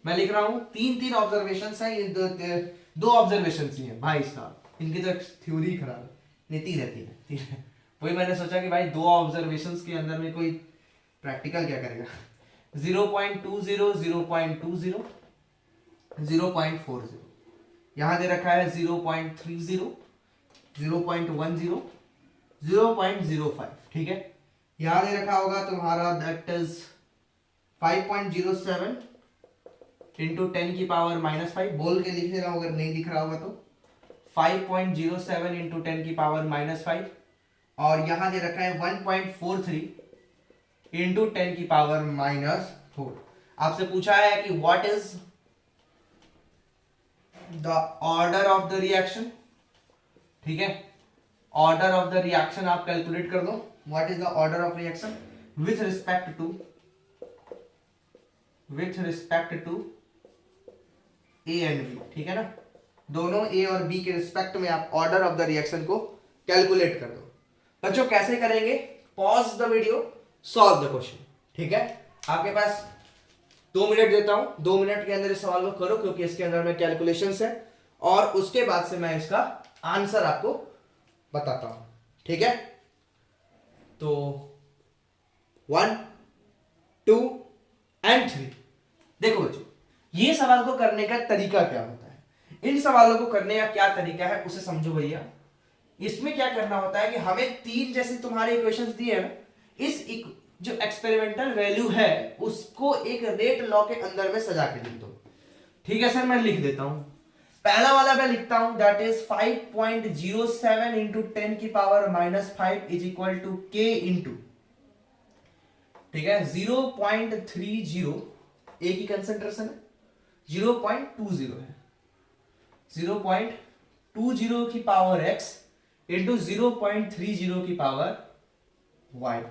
मैं लिख रहा हूं, तीन ऑब्जर्वेशंस हैं, ये दो ऑब्जर्वेशंस ही हैं भाई साहब, इनकी तो थ्योरी खराब है, नहीं तीन है। वही मैंने सोचा कि भाई दो ऑब्जर्वेशंस के अंदर में कोई प्रैक्टिकल क्या करेगा। 0.20, 0.20, 0.40, यहां दे रखा है 0.30, 0.10, 0.05, ठीक है। यहां दे रखा होगा तुम्हारा दैट इज 5.07 इंटू 10 की पावर -5, बोल के लिख रहा हूं अगर नहीं दिख रहा होगा तो 5.07 इंटू 10 की पावर -5, और यहां दे रखा है 1.43 इंटू 10 की पावर -4। आपसे पूछा है कि what is the order of the reaction, ठीक है। ऑर्डर ऑफ द रिएक्शन आप कैलकुलेट कर दो, what is the order of reaction with respect to A and B, ठीक है ना। दोनों ए और बी के रिस्पेक्ट में आप ऑर्डर ऑफ द रिएक्शन को कैलकुलेट कर दो। बच्चों कैसे करेंगे, pause the video, solve the question, ठीक है। आपके पास 2 मिनट देता हूं, 2 मिनट के अंदर इस सवाल को करो क्योंकि इसके अंदर में कैलकुलेशंस है, और उसके बाद से मैं इसका आंसर आपको बताता हूं, ठीक है। तो 1, 2 एंड 3। देखो बच्चों, ये सवाल को करने का तरीका क्या होता है, इन सवालों को करने का क्या तरीका है उसे समझो भैया। इसमें क्या करना होता है कि हमें 3 जैसे तुम्हारे इक्वेशंस दिए हैं, इस जो एक्सपेरिमेंटल वैल्यू है उसको एक रेट लॉ के अंदर में सजा के लिख दो, ठीक है सर। मैं लिख देता हूं, पहला वाला मैं लिखता हूं दैट इज 5.07 इंटू 10 की पावर -5 इज इक्वल टू के इंटू, ठीक है, 0.30, ए की कंसंट्रेशन है, 0.20 है, 0.20 की पावर x इंटू 0.30 की पावर y,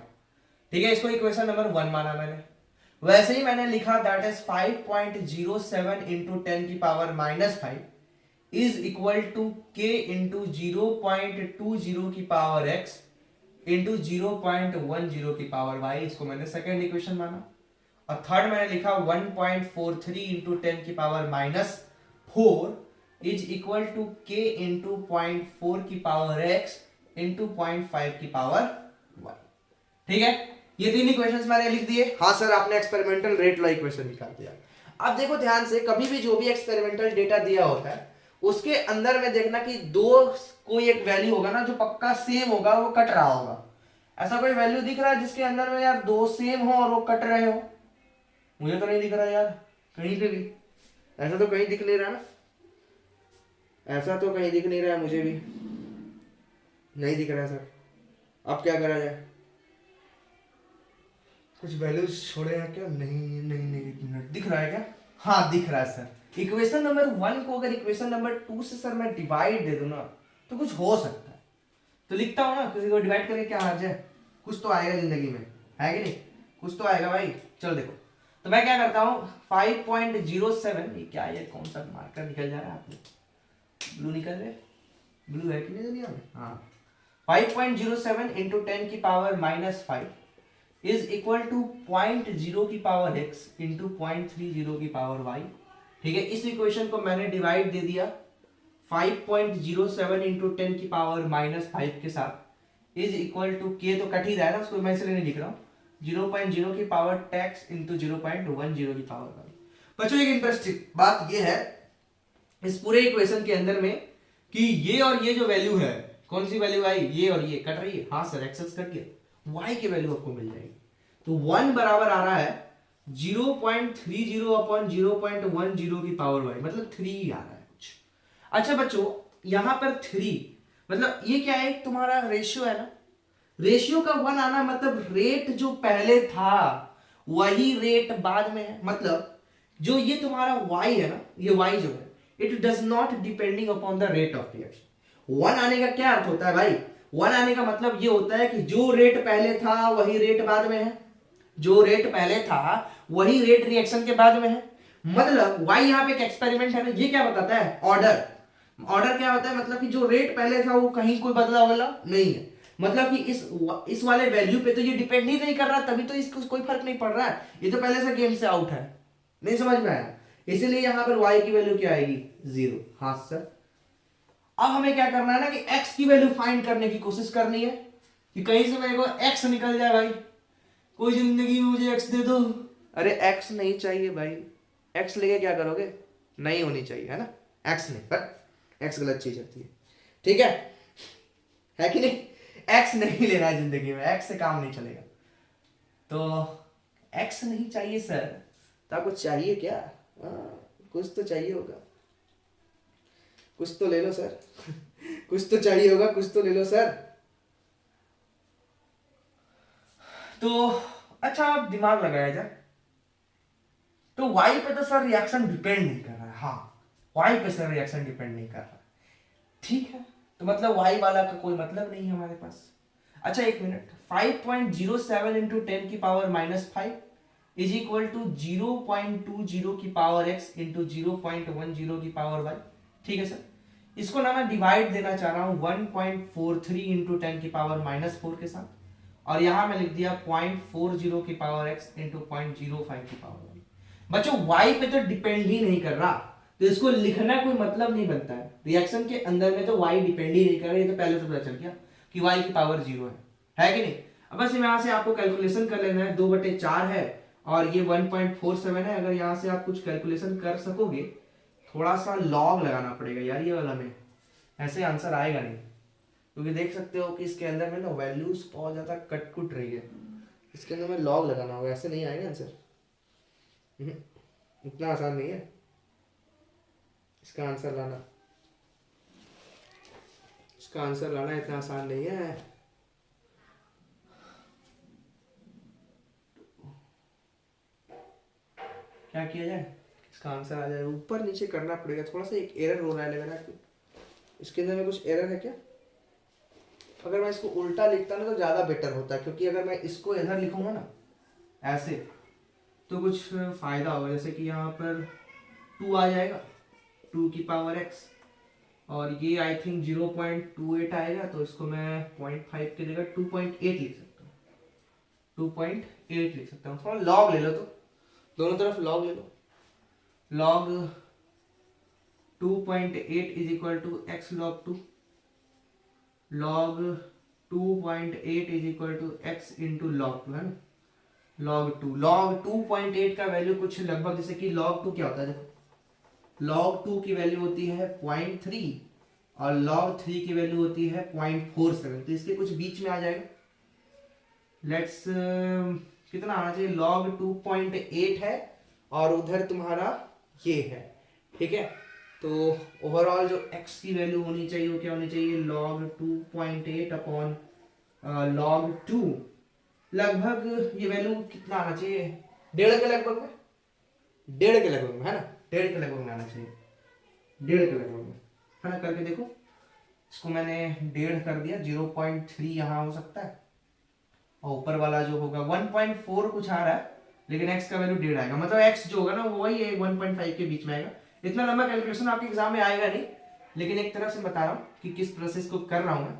ठीक है। इसको इक्वेशन नंबर 1 माना मैंने। वैसे ही मैंने लिखा दैट इज 5.07 इंटू 10 की पावर -5 इज इक्वल टू के इंटू 0.20 की पावर एक्स इंटू 0.10 की पावर वाई। इसको मैंने सेकेंड इक्वेशन माना। और थर्ड मैंने लिखा 1.43 इंटू 10 की पावर -4 इज इक्वल टू के इंटू 0.4 की पावर एक्स इंटू 0.5 की पावर वाई। ठीक है, ये तीन इक्वेशंस मैंने लिख दिए। हाँ सर, आपने एक्सपेरिमेंटल रेट लॉ इक्वेशन निकाल दिया। अब देखो ध्यान से, कभी भी जो भी एक्सपेरिमेंटल डेटा दिया होता है उसके अंदर में देखना कि दो कोई एक वैल्यू होगा ना जो पक्का सेम होगा, वो कट रहा होगा। ऐसा कोई वैल्यू दिख रहा है जिसके अंदर में यार दो सेम हो और वो कट रहे हो? मुझे तो नहीं दिख रहा यार कहीं पे भी। ऐसा तो कहीं दिख नहीं रहा ना, ऐसा तो कहीं दिख नहीं रहा है, मुझे भी नहीं दिख रहा सर। अब क्या करा जाए? कुछ वैल्यूज छोड़े हैं क्या? नहीं नहीं नहीं, एक मिनट, दिख रहा है क्या? हाँ दिख रहा है सर। इक्वेशन नंबर 1 को अगर इक्वेशन नंबर 2 से सर मैं डिवाइड दे दूं ना तो कुछ हो सकता है। तो लिखता हूं ना, किसी को डिवाइड करके क्या आ जाए, कुछ तो आएगा जिंदगी में, है कि नहीं? कुछ तो आएगा भाई। चलो देखो, तो मैं क्या करता हूँ 5.07, ये क्या है, कौन सा मार्कर निकल जा रहा है? आपने ब्लू निकल रहे, ब्लू है कि नहीं दुनिया में? हाँ, 5.07 इंटू 10 की पावर -5 इज इक्वल टू 0.0 की पावर x इंटू 0.30 की पावर y। ठीक है, इस इक्वेशन को मैंने डिवाइड दे दिया 5.07 इंटू 10 की पावर -5 के साथ इज इक्वल टू के तो कट ही रहा है ना, उसको मैं इसलिए नहीं लिख रहा हूँ, 0.0 की पावर टैक्स इंटू 0.10 की पावर y। बच्चों एक इंटरेस्टिंग बात ये है इस पूरे इक्वेशन के अंदर में कि ये और ये जो वैल्यू है, कौन सी वैल्यू आई, ये और ये कट रही है। हाँ सर, एक्सेस कट गया, y की वैल्यू आपको मिल जाएगी। तो 1 बराबर आ रहा है 0.30 अपॉन 0.10 की पावर y, मतलब 3 आ रहा है कुछ। अच्छा बच्चों, यहां पर 3 मतलब ये क्या है, तुम्हारा रेशियो है ना, रेशियो का 1 आना मतलब रेट जो पहले था वही रेट बाद में है। मतलब जो ये तुम्हारा y है ना, ये y जो है it does not depending upon the rate of reaction. 1 आने का क्या अर्थ होता है भाई? 1 आने का मतलब ये होता है कि जो रेट पहले था वही रेट बाद में है, जो रेट पहले था वही रेट रिएक्शन के बाद में है। मतलब y यहाँ पे एक एक्सपेरिमेंट है ना, ये क्या बताता है? ऑर्डर। ऑर्डर क्या होता है? मतलब कि जो रेट पहले था वो कहीं कोई बदला वाला नहीं है। मतलब कि इस वाले वैल्यू पे तो ये डिपेंड ही नहीं कर रहा, तभी तो इसको कोई फर्क नहीं पड़ रहा है, ये तो पहले से गेम से आउट है। नहीं समझ में आया? इसीलिए यहां पर y की वैल्यू क्या आएगी? 0। हाँ सर। अब हमें क्या करना है ना कि x की वैल्यू फाइंड करने की कोशिश करनी है कि कहीं से मेरे को x निकल जाए भाई, कोई जिंदगी में मुझे x दे दो। अरे x नहीं चाहिए भाई, x लेके क्या करोगे? नहीं होनी चाहिए, है ना? x नहीं, पर x गलत चीज होती है, ठीक है कि नहीं? x नहीं लेना है जिंदगी में, x से काम नहीं चलेगा। तो x नहीं चाहिए सर, तो आपको चाहिए क्या? कुछ तो चाहिए होगा, कुछ तो ले लो सर कुछ तो चाहिए होगा, कुछ तो ले लो सर। तो अच्छा, आप दिमाग लगाया जाए तो y पे तो सर रिएक्शन डिपेंड नहीं कर रहा है। हाँ, y पे सर रिएक्शन डिपेंड नहीं कर रहा है, ठीक है, तो मतलब y वाला का कोई मतलब नहीं है हमारे पास। अच्छा एक मिनट, 5.07 इंटू 10 की पावर -5 इज इक्वल टू 0.20 की पावर x इंटू 0.10 की पावर y। ठीक है सर, इसको ना मैं डिवाइड देना चाह रहा हूं 1.43 इंटू 10 की पावर -4 के साथ, और यहां मैं लिख दिया 0.40 की पावर x इंटू 0.05 की पावर y। बच्चों y पे तो डिपेंड ही नहीं कर रहा, तो इसको लिखना कोई मतलब नहीं बनता है। रिएक्शन के अंदर में तो y डिपेंड ही नहीं कर रहा, ये तो पहले से पता चल गया कि y की पावर 0 है कि नहीं? अब बस यहां से आपको कैलकुलेशन कर लेना है, 2/4 है और ये 1.47 है। अगर यहां से आप कुछ कैलकुलेशन कर सकोगे, थोड़ा सा लॉग लगाना पड़ेगा यार ये वाला में, ऐसे आंसर आएगा नहीं, क्योंकि देख सकते हो कि इसके अंदर में ना वैल्यूज बहुत ज्यादा कट कुट रही है, इसके अंदर में लॉग लगाना होगा, ऐसे नहीं आएगा आंसर। इतना आसान नहीं है इसका आंसर लाना, इसका आंसर लाना इतना आसान नहीं है। क्या किया जाए इसका आंसर आ जाए? ऊपर नीचे करना पड़ेगा, थोड़ा सा एक एरर हो रहा है लग रहा है, इसके अंदर में कुछ एरर है क्या? अगर मैं इसको उल्टा लिखता ना तो ज्यादा बेटर होता है, क्योंकि अगर मैं इसको इधर लिखूंगा ना ऐसे तो कुछ फायदा होगा, जैसे कि यहाँ पर 2 आ जाएगा, 2 की पावर x और ये आई थिंक 0.28 आएगा, तो इसको मैं 0.5 की जगह 2.8 लिख सकता हूँ। 2.8 लिख सकता हूँ। थोड़ा लॉग ले लो, तो दोनों तरफ लॉग ले लो। Log 2.8 is equal to x log 2। Log 2.8 is equal to x into log 2, है ना। लॉग 2, लॉग 2.8 का वैल्यू कुछ लगभग, जैसे कि लॉग 2 क्या होता है, देखो लॉग 2 की वैल्यू होती है 0.3 और log 3 की वैल्यू होती है 0.47, तो इसके कुछ बीच में आ जाएगा। लेट्स कितना आना चाहिए, log 2.8 है और उधर तुम्हारा ये है, ठीक है। तो ओवरऑल जो x की वैल्यू होनी चाहिए वो क्या होनी चाहिए, log 2.8 अपॉन log 2, लगभग ये वैल्यू कितना आना चाहिए, 1.5 के लगभग में, 1.5 के लगभग में, है ना, 1.5 के लगभग में आना चाहिए, 1.5 के लगभग में, है ना। करके देखो, इसको मैंने 1.5 कर दिया, 0.3 यहाँ हो सकता है और ऊपर वाला जो होगा 1.4 कुछ आ रहा है, लेकिन x का वैल्यू 1.5 आएगा, मतलब x जो होगा ना वो वही 1.5 के बीच में आएगा। इतना लंबा कैलकुलेशन आपके एग्जाम में आएगा नहीं, लेकिन एक तरह से बता रहा हूँ कि किस प्रोसेस को कर रहा हूँ मैं।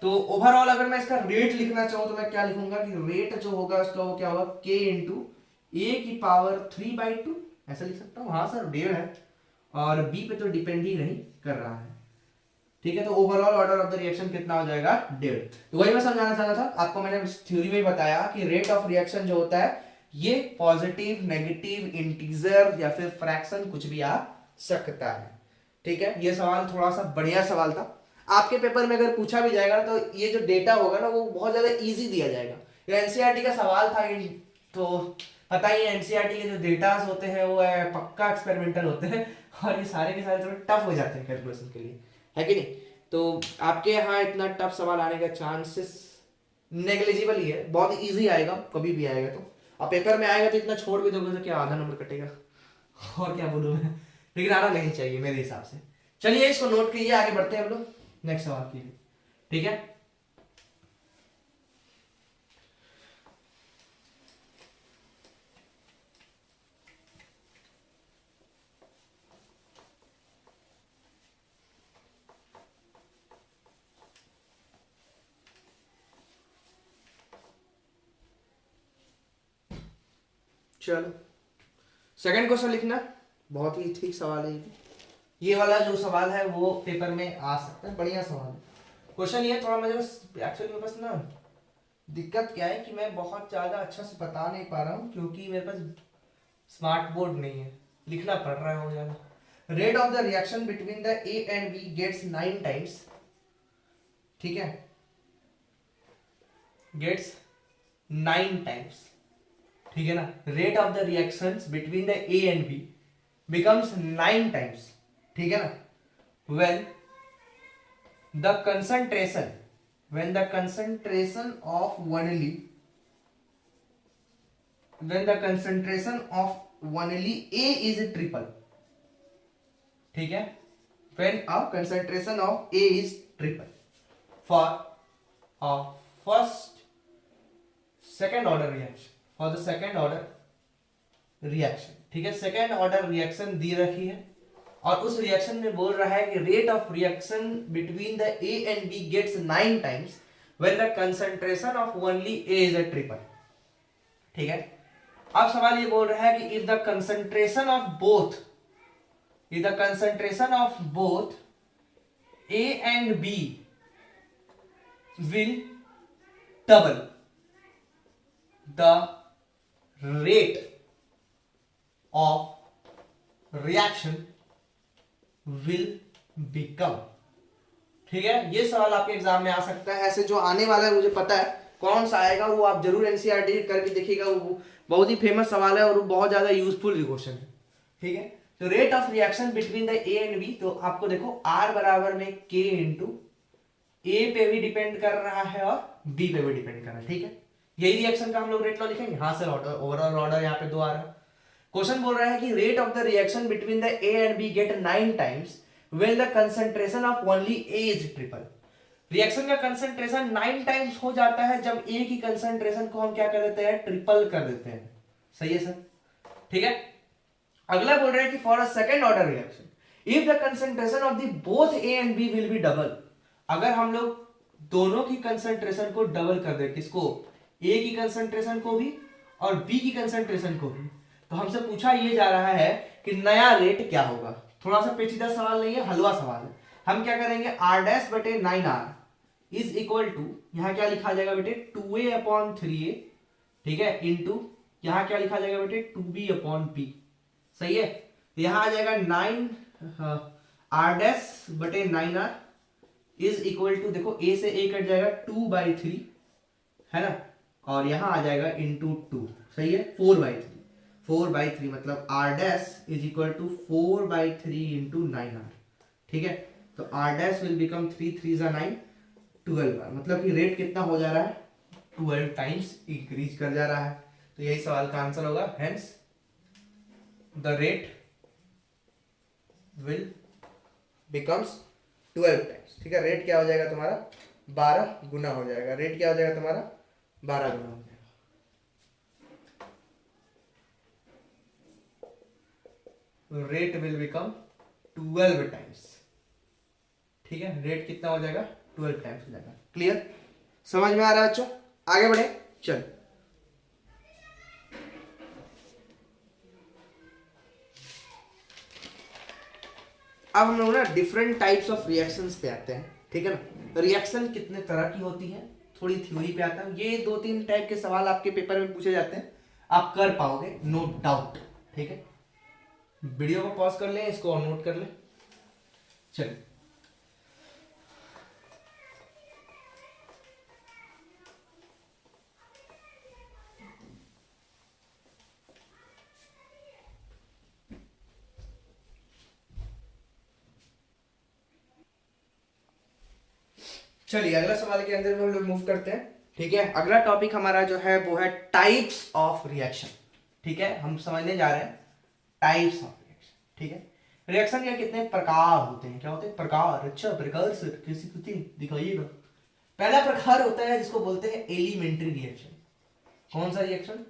तो ओवरऑल अगर मैं इसका रेट लिखना चाहूँ तो मैं क्या लिखूंगा कि रेट जो होगा उसका वो क्या होगा, k इंटू ए की पावर 3/2, ऐसा लिख सकता हूँ। हाँ सर 1.5 है और b पे तो डिपेंड ही नहीं कर रहा है, ठीक है। तो overall order of the reaction कितना हो जाएगा, 1.5। तो वही मैं समझाना चाह रहा था आपको, मैंने थ्योरी में बताया कि रेट ऑफ रिएक्शन जो होता है ये पॉजिटिव, नेगेटिव, इंटीजर या फिर फ्रैक्शन कुछ भी आ सकता है, ठीक है। ये सवाल थोड़ा सा बढ़िया सवाल था, आपके पेपर में अगर पूछा भी जाएगा तो ये जो डेटा होगा ना वो बहुत ज्यादा इजी दिया जाएगा। ये एनसीईआरटी का सवाल था, तो पता ही है एनसीईआरटी के जो डेटास होते हैं वो है पक्का एक्सपेरिमेंटल होते हैं और ये सारे के सारे थोड़े टफ हो जाते हैं कैलकुलेशन के लिए, है कि नहीं। तो आपके यहाँ इतना टफ सवाल आने का चांसेस नेग्लिजिबल ही है, बहुत इजी आएगा, कभी भी आएगा तो। अब पेपर में आएगा तो इतना छोड़ भी दोगे तो क्या आधा नंबर कटेगा, और क्या बोलूँ मैं, लेकिन आना नहीं चाहिए मेरे हिसाब से। चलिए इसको नोट कीजिए, आगे बढ़ते हैं हम लोग नेक्स्ट सवाल के लिए, ठीक है। चलो सेकंड क्वेश्चन लिखना, बहुत ही ठीक सवाल है ये वाला जो सवाल है वो पेपर में आ सकता है, बढ़िया सवाल है। क्वेश्चन ये थोड़ा मुझे एक्चुअली मेरे पास ना दिक्कत क्या है कि मैं बहुत ज़्यादा अच्छा से बता नहीं पा रहा हूँ क्योंकि मेरे पास स्मार्ट बोर्ड नहीं है, लिखना पड़ रहा है बहुत ज़्यादा। Rate of the reaction between the A and B gets 9 times, ठीक है, गेट्स 9 टाइम्स, ठीक है ना। Rate of the reactions between the A and B becomes 9 times, ठीक है ना, when the concentration of only A is triple, ठीक है, when a concentration of A is triple for a second order reaction, ठीक है। Second order reaction दी रखी है और उस रिएक्शन में बोल रहा है कि rate of reaction between the A and B gets 9 times when the concentration of only A is a triple, ठीक है। अब सवाल ये बोल रहा है कि if the concentration of both A and B will double the rate of reaction will become, ठीक है। ये सवाल आपके एग्जाम में आ सकता है, ऐसे जो आने वाला है मुझे पता है कौन सा आएगा, वो आप जरूर एनसीईआरटी करके देखिएगा, वो बहुत ही फेमस सवाल है और वो बहुत ज्यादा यूजफुल भी क्वेश्चन है, ठीक है। तो rate of reaction between the A and B, तो आपको देखो आर बराबर में के इंटू ए पे भी डिपेंड कर रहा है और बी पे भी डिपेंड कर रहा है, ठीक है। यही रिएक्शन का हम लोग रेट लॉ लिखेंगे। हाँ सर, ऑर्डर ओवरऑल ऑर्डर यहाँ पे 2 आ रहा है। क्वेश्चन बोल रहा है कि rate of the reaction between the A and B get 9 times when the concentration of only A is triple. Reaction का कंसंट्रेशन 9 टाइम्स हो जाता है जब ए की कंसंट्रेशन को हम क्या कर देते हैं, ट्रिपल कर देते हैं। सही है सर, ठीक है। अगला बोल रहा है कि for a second order reaction if the concentration of the both A and B will be double, अगर हम लोग दोनों की कंसंट्रेशन को डबल कर दे, किसको, ए की कंसंट्रेशन को भी और बी की कंसंट्रेशन को भी, तो हमसे पूछा ये जा रहा है कि नया रेट क्या होगा। थोड़ा सा पेचीदा सवाल नहीं है, हलवा सवाल है। हम क्या करेंगे, आर डैश बटे 9r इज इक्वल टू, यहां क्या लिखा जाएगा बेटे 2a/3a, ठीक है, इंटू यहां क्या लिखा जाएगा बेटे 2b/p, सही है। तो यहां आ जाएगा 9 r डैश बटे 9r इज इक्वल टू, देखो a से a कट जाएगा 2/3 है ना, और यहां आ जाएगा इंटू 2, सही है, 4/3 मतलब r dash is equal to 4/3 into 9r, ठीक है। तो r dash will become 3 3 9 12r, मतलब कि रेट कितना हो जा रहा है, 12 टाइम्स इंक्रीज कर जा रहा है। तो यही सवाल का आंसर होगा, hence the rate will becomes 12 times, ठीक है। रेट क्या हो जाएगा तुम्हारा, 12 गुना हो जाएगा, रेट क्या हो जाएगा तुम्हारा 12 गुना हो जाएगा। रेट विल बिकम 12 टाइम्स, ठीक है, रेट कितना हो जाएगा 12 टाइम्स हो जाएगा। क्लियर, समझ में आ रहा है बच्चों, आगे बढ़े, चल। अब हम लोग ना डिफरेंट टाइप्स ऑफ रिएक्शंस पे आते हैं, ठीक है ना। रिएक्शन कितने तरह की होती है, थोड़ी थ्योरी पे आता है। ये 2-3 टाइप के सवाल आपके पेपर में पूछे जाते हैं, आप कर पाओगे नो डाउट, ठीक है। वीडियो को पॉज कर लें, इसको और नोट कर लें, चलिए। चलिए अगला सवाल के अंदर में हम लोग मूव करते हैं, ठीक है। अगला टॉपिक हमारा जो है वो है टाइप्स ऑफ रिएक्शन, ठीक है। हम समझने जा रहे हैं टाइप्स ऑफ रिएक्शन, ठीक है। रिएक्शन के कितने प्रकार होते हैं, क्या होते हैं, प्रकार, अच्छा प्रकार सर कैसी कुछ दिखाइएगा। पहला प्रकार होता है जिसको बोलते हैं एलिमेंट्री रिएक्शन। कौन सा रिएक्शन,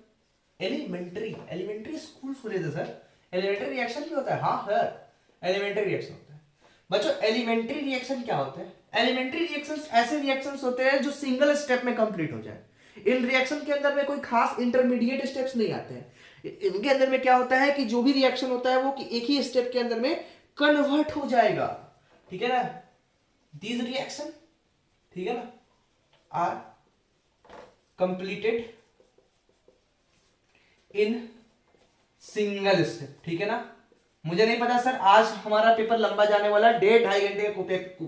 एलिमेंट्री, एलिमेंट्री स्कूल खुले थे सर, एलिमेंट्री रिएक्शन भी होता है, हाँ सर एलिमेंट्री रिएक्शन होता है। बच्चों एलिमेंट्री रिएक्शन क्या होते हैं, एलिमेंट्री रिएक्शंस ऐसे रिएक्शंस होते हैं जो सिंगल स्टेप में कंप्लीट हो जाए। इन रिएक्शन के अंदर में कोई खास इंटरमीडिएट स्टेप्स नहीं आते हैं। इनके अंदर में क्या होता है कि जो भी रिएक्शन होता है वो कि एक ही स्टेप के अंदर में कन्वर्ट हो जाएगा, ठीक है ना। दीज रिएक्शन, ठीक है ना, are completed in single step, ठीक है ना। मुझे नहीं पता सर, आज हमारा पेपर लंबा जाने वाला है, 1.5 घंटे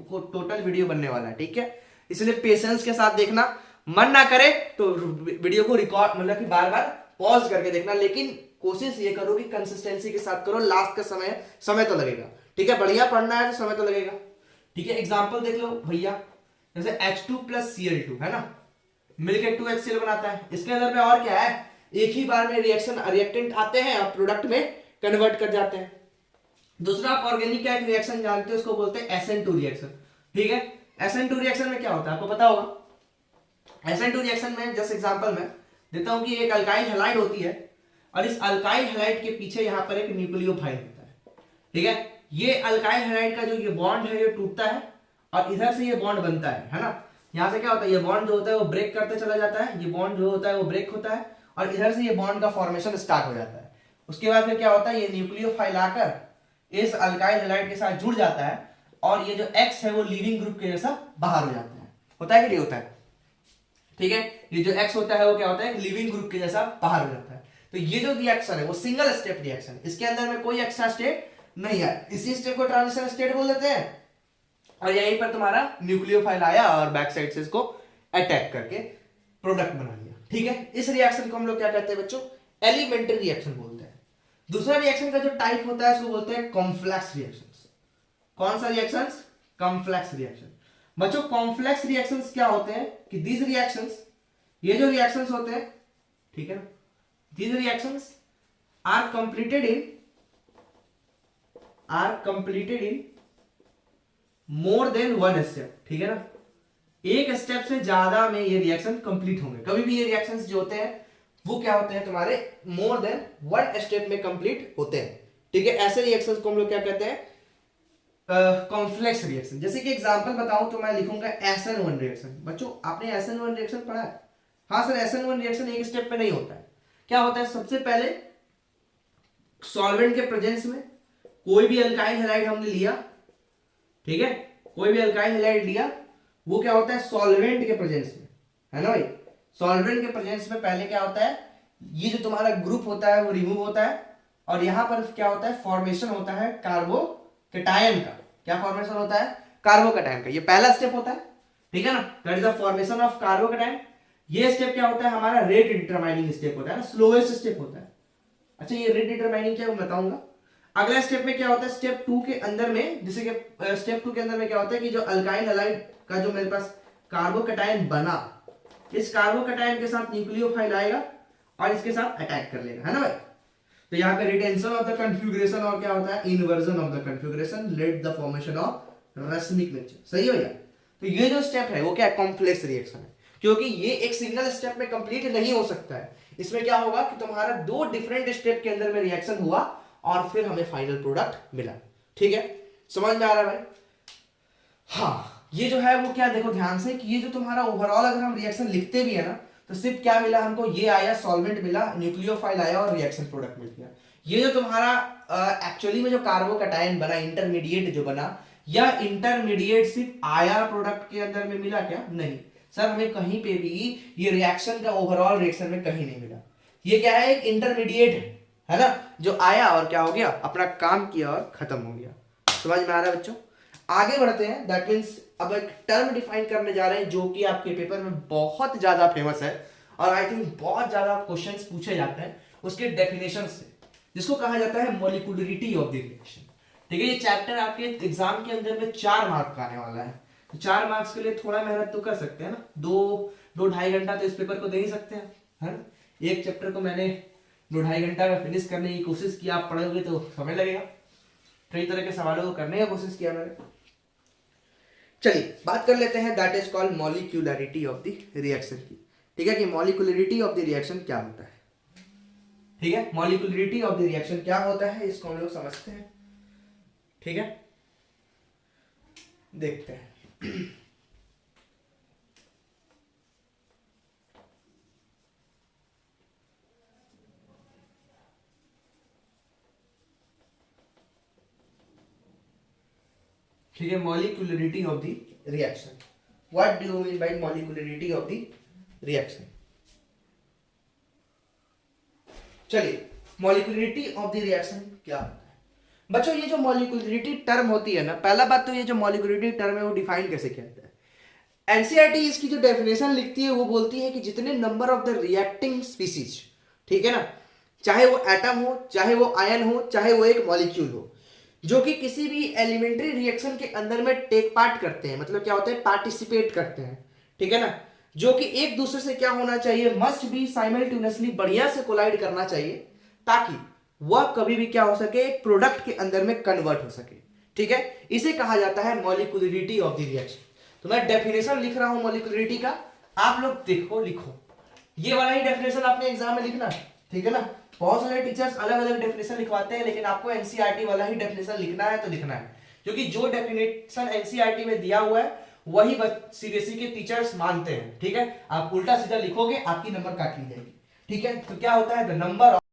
को टोटल वीडियो बनने वाला है, ठीक है। इसलिए पेशेंस के साथ देखना, मन ना करे तो वीडियो को रिकॉर्ड मतलब कि बार बार पॉज करके देखना, लेकिन कोशिश ये करो कि कंसिस्टेंसी के साथ करो। लास्ट का समय तो लगेगा, ठीक है, बढ़िया पढ़ना है तो समय तो लगेगा, ठीक है। एग्जाम्पल देख लो भैया, जैसे H2 + Cl2 है ना, मिलकर 2HCl बनाता है। इसके अंदर में और क्या है, एक ही बार में रिएक्टेंट आते हैं और प्रोडक्ट में कन्वर्ट कर जाते हैं। दूसरा आप ऑर्गेनिक का एक रिएक्शन जानते हो, उसको बोलते हैं SN2 रिएक्शन, ठीक है। SN2 रिएक्शन में क्या होता है आपको पता होगा। SN2 रिएक्शन में जस्ट एग्जांपल में देता हूं कि एक अल्काइल हैलाइड होती है और इस अल्काइल हैलाइड के पीछे यहां पर एक न्यूक्लियोफाइल होता है, ठीक है। ये अल्काइल हैलाइड का जो ये बॉन्ड है ये टूटता है और इधर से ये बॉन्ड बनता है ना। यहां से क्या होता है, ये बॉन्ड जो होता है वो ब्रेक करते चला जाता है, ये बॉन्ड जो होता है वो ब्रेक होता है और इधर से ये बॉन्ड का फॉर्मेशन स्टार्ट हो जाता है। उसके बाद में क्या होता है, ये न्यूक्लियोफाइल आकर इस अल्काइल हैलाइड के साथ जुड़ जाता है और ये जो X है वो लीविंग ग्रुप के जैसा बाहर हो जाता है। होता है कि नहीं होता है, ठीक है। ये जो X होता है वो क्या होता है, लिविंग ग्रुप के जैसा बाहर हो जाता है। तो ये जो रिएक्शन है वो सिंगल स्टेप रिएक्शन, इसके अंदर में कोई एक्स्ट्रा स्टेप नहीं है। इसी स्टेप को ट्रांजिशन स्टेट बोल देते हैं और यहीं पर तुम्हारा न्यूक्लियोफाइल आया और बैक साइड से इसको अटैक करके प्रोडक्ट बना लिया, ठीक है। इस रिएक्शन को हम लोग क्या कहते हैं बच्चों, एलिमेंट्री रिएक्शन बोलते हैं। दूसरा रिएक्शन का जो टाइप होता है उसको बोलते हैं कॉम्प्लेक्स रिएक्शंस। कौन सा रिएक्शंस, कॉम्प्लेक्स रिएक्शन। बच्चों कॉम्प्लेक्स रिएक्शंस क्या होते हैं कि दीज रिएक्शंस, ये जो रिएक्शंस होते हैं, ठीक है ना, these reactions are completed in more than one step, ठीक है ना। एक स्टेप से ज्यादा में ये रिएक्शन कंप्लीट होंगे। कभी भी ये रिएक्शंस जो होते हैं वो क्या होते हैं तुम्हारे मोर देन वन स्टेप में कंप्लीट होते हैं, ठीक है। ऐसे रिएक्शंस को हम लोग क्या कहते हैं, कॉम्प्लेक्स रिएक्शन। जैसे कि एग्जांपल बताऊं तो मैं लिखूंगा SN1 रिएक्शन। बच्चों आपने SN1 रिएक्शन पढ़ा है? हाँ सर, SN1 रिएक्शन एक स्टेप पे नहीं होता है। क्या होता है, सबसे पहले सॉल्वेंट के प्रेजेंस में कोई भी अल्काइल हैलाइड हमने लिया, ठीक है, कोई भी अल्काइल हैलाइड लिया, वो क्या होता है सॉल्वेंट के प्रेजेंस में, है ना भाई। सॉल्वेंट के प्रेजेंस में पहले क्या होता है, ये जो तुम्हारा ग्रुप होता है वो रिमूव होता है, और यहां पर क्या होता है, फॉर्मेशन होता है कार्बोकैटायन का। क्या फॉर्मेशन होता है, कार्बोकैटायन का। ये पहला स्टेप होता है, ठीक है ना, that is the formation of carbocation. ये स्टेप क्या होता है, हमारा रेट डिटरमाइनिंग स्टेप होता है ना, स्लोएस्ट स्टेप होता है। अच्छा, ये रेट डिटरमाइनिंग क्या है वो बताऊंगा। अगला स्टेप में क्या होता है, स्टेप 2 के अंदर में, जैसे कि स्टेप 2 के अंदर में क्या होता है कि जो अल्काइल हैलाइड का जो मेरे पास कार्बोकैटायन बना, इस कार्बोकैटायन के साथ न्यूक्लियोफाइल आएगा और इसके साथ अटैक कर लेगा, है ना भाई। तो यहाँ पे रिटेंशन ऑफ द कन्फिगरेशन और क्या होता है, inversion of the configuration led the formation of racemic mixture. सही है भैया। तो ये जो स्टेप है वो क्या है, कॉम्प्लेक्स रिएक्शन है, क्योंकि ये एक सिंगल स्टेप में कंप्लीट नहीं हो सकता है। इसमें क्या होगा कि तुम्हारा 2 डिफरेंट स्टेप के अंदर में रिएक्शन हुआ और फिर हमें फाइनल प्रोडक्ट मिला। ठीक है, समझ में आ रहा है भाई। हाँ, ये जो है वो क्या, देखो ध्यान से कि ये जो तुम्हारा ओवरऑल अगर हम रिएक्शन लिखते भी है ना, तो सिर्फ क्या मिला हमको, ये आया सॉल्वेंट मिला, न्यूक्लियोफाइल आया और रिएक्शन प्रोडक्ट मिल गया। ये जो तुम्हारा एक्चुअली में जो कार्बोकैटायन बना, इंटरमीडिएट जो बना, या इंटरमीडिएट सिर्फ आया प्रोडक्ट के अंदर में मिला क्या, नहीं सर, हमें कहीं पे भी ये रिएक्शन का ओवरऑल रिएक्शन में कहीं नहीं मिला। ये क्या है, एक इंटरमीडिएट है ना, जो आया और क्या हो गया, अपना काम किया और खत्म हो गया। समझ में आ रहा है बच्चों। आगे बढ़ते हैं, दैट मीन्स अब एक टर्म डिफाइन करने जा रहे हैं जो कि आपके पेपर में बहुत ज्यादा फेमस है और आई थिंक बहुत ज्यादा क्वेश्चंस पूछे जाते हैं उसके डेफिनेशन से, जिसको कहा जाता है मॉलिक्यूलरिटी ऑफ द रिएक्शन। ठीक है, ये चैप्टर आपके एग्जाम के अंदर में 4 मार्क का आने वाला है। तो 4 मार्क्स के लिए थोड़ा मेहनत तो कर सकते हैं ना, 2-2.5 घंटा तो इस पेपर को दे ही सकते हैं, है ना। एक चैप्टर को मैंने 2-2.5 घंटा में फिनिश करने की कोशिश की, आप पढ़ोगे तो समय लगेगा। कई तरह के सवालों को करने की कोशिश किया मैंने। चलिए बात कर लेते हैं, that is called molecularity of the reaction की। ठीक है, कि मॉलिक्यूलरिटी ऑफ द रिएक्शन क्या होता है। ठीक है, मॉलिक्यूलरिटी ऑफ द रिएक्शन क्या होता है, इसको हम लोग समझते हैं। ठीक है, देखते हैं। ठीक है, molecularity of the reaction, what do you mean bye molecularity of the reaction. चलिए, मॉलिक्यूलरिटी ऑफ द रिएक्शन क्या होता है बच्चों। ये जो मॉलिक्यूलरिटी टर्म होती है ना, पहला बात तो ये जो मॉलिक्यूलरिटी टर्म है वो डिफाइन कैसे किया जाता है। एनसीईआरटी इसकी जो डेफिनेशन लिखती है वो बोलती है कि जितने number of the reacting species, ठीक है ना, चाहे वो एटम हो, चाहे वो आयन हो, चाहे वो एक मॉलिक्यूल हो, जो कि किसी भी एलिमेंट्री रिएक्शन के अंदर में टेक पार्ट करते हैं, मतलब क्या होता है, पार्टिसिपेट करते हैं। ठीक है ना, जो कि एक दूसरे से क्या होना चाहिए, मस्ट बी साइमल्टेनियसली बढ़िया से कोलाइड करना चाहिए, ताकि वह कभी भी क्या हो सके, एक प्रोडक्ट के अंदर में कन्वर्ट हो सके। ठीक है, इसे कहा जाता है मॉलिक्यूलरिटी ऑफ द रिएक्शन। तो मैं डेफिनेशन लिख रहा हूं मॉलिक्यूलरिटी का, आप लोग देखो, लिखो, ये वाला ही डेफिनेशन आपने एग्जाम में लिखना। ठीक है ना, बहुत सारे टीचर्स अलग अलग डेफिनेशन लिखवाते हैं, लेकिन आपको एनसीईआरटी वाला ही डेफिनेशन लिखना है तो लिखना है, क्योंकि जो डेफिनेशन एनसीईआरटी में दिया हुआ है वही सीबीएसई के टीचर्स मानते हैं। ठीक है, आप उल्टा सीधा लिखोगे आपकी नंबर काट ली जाएगी। ठीक है, तो क्या होता है, द नंबर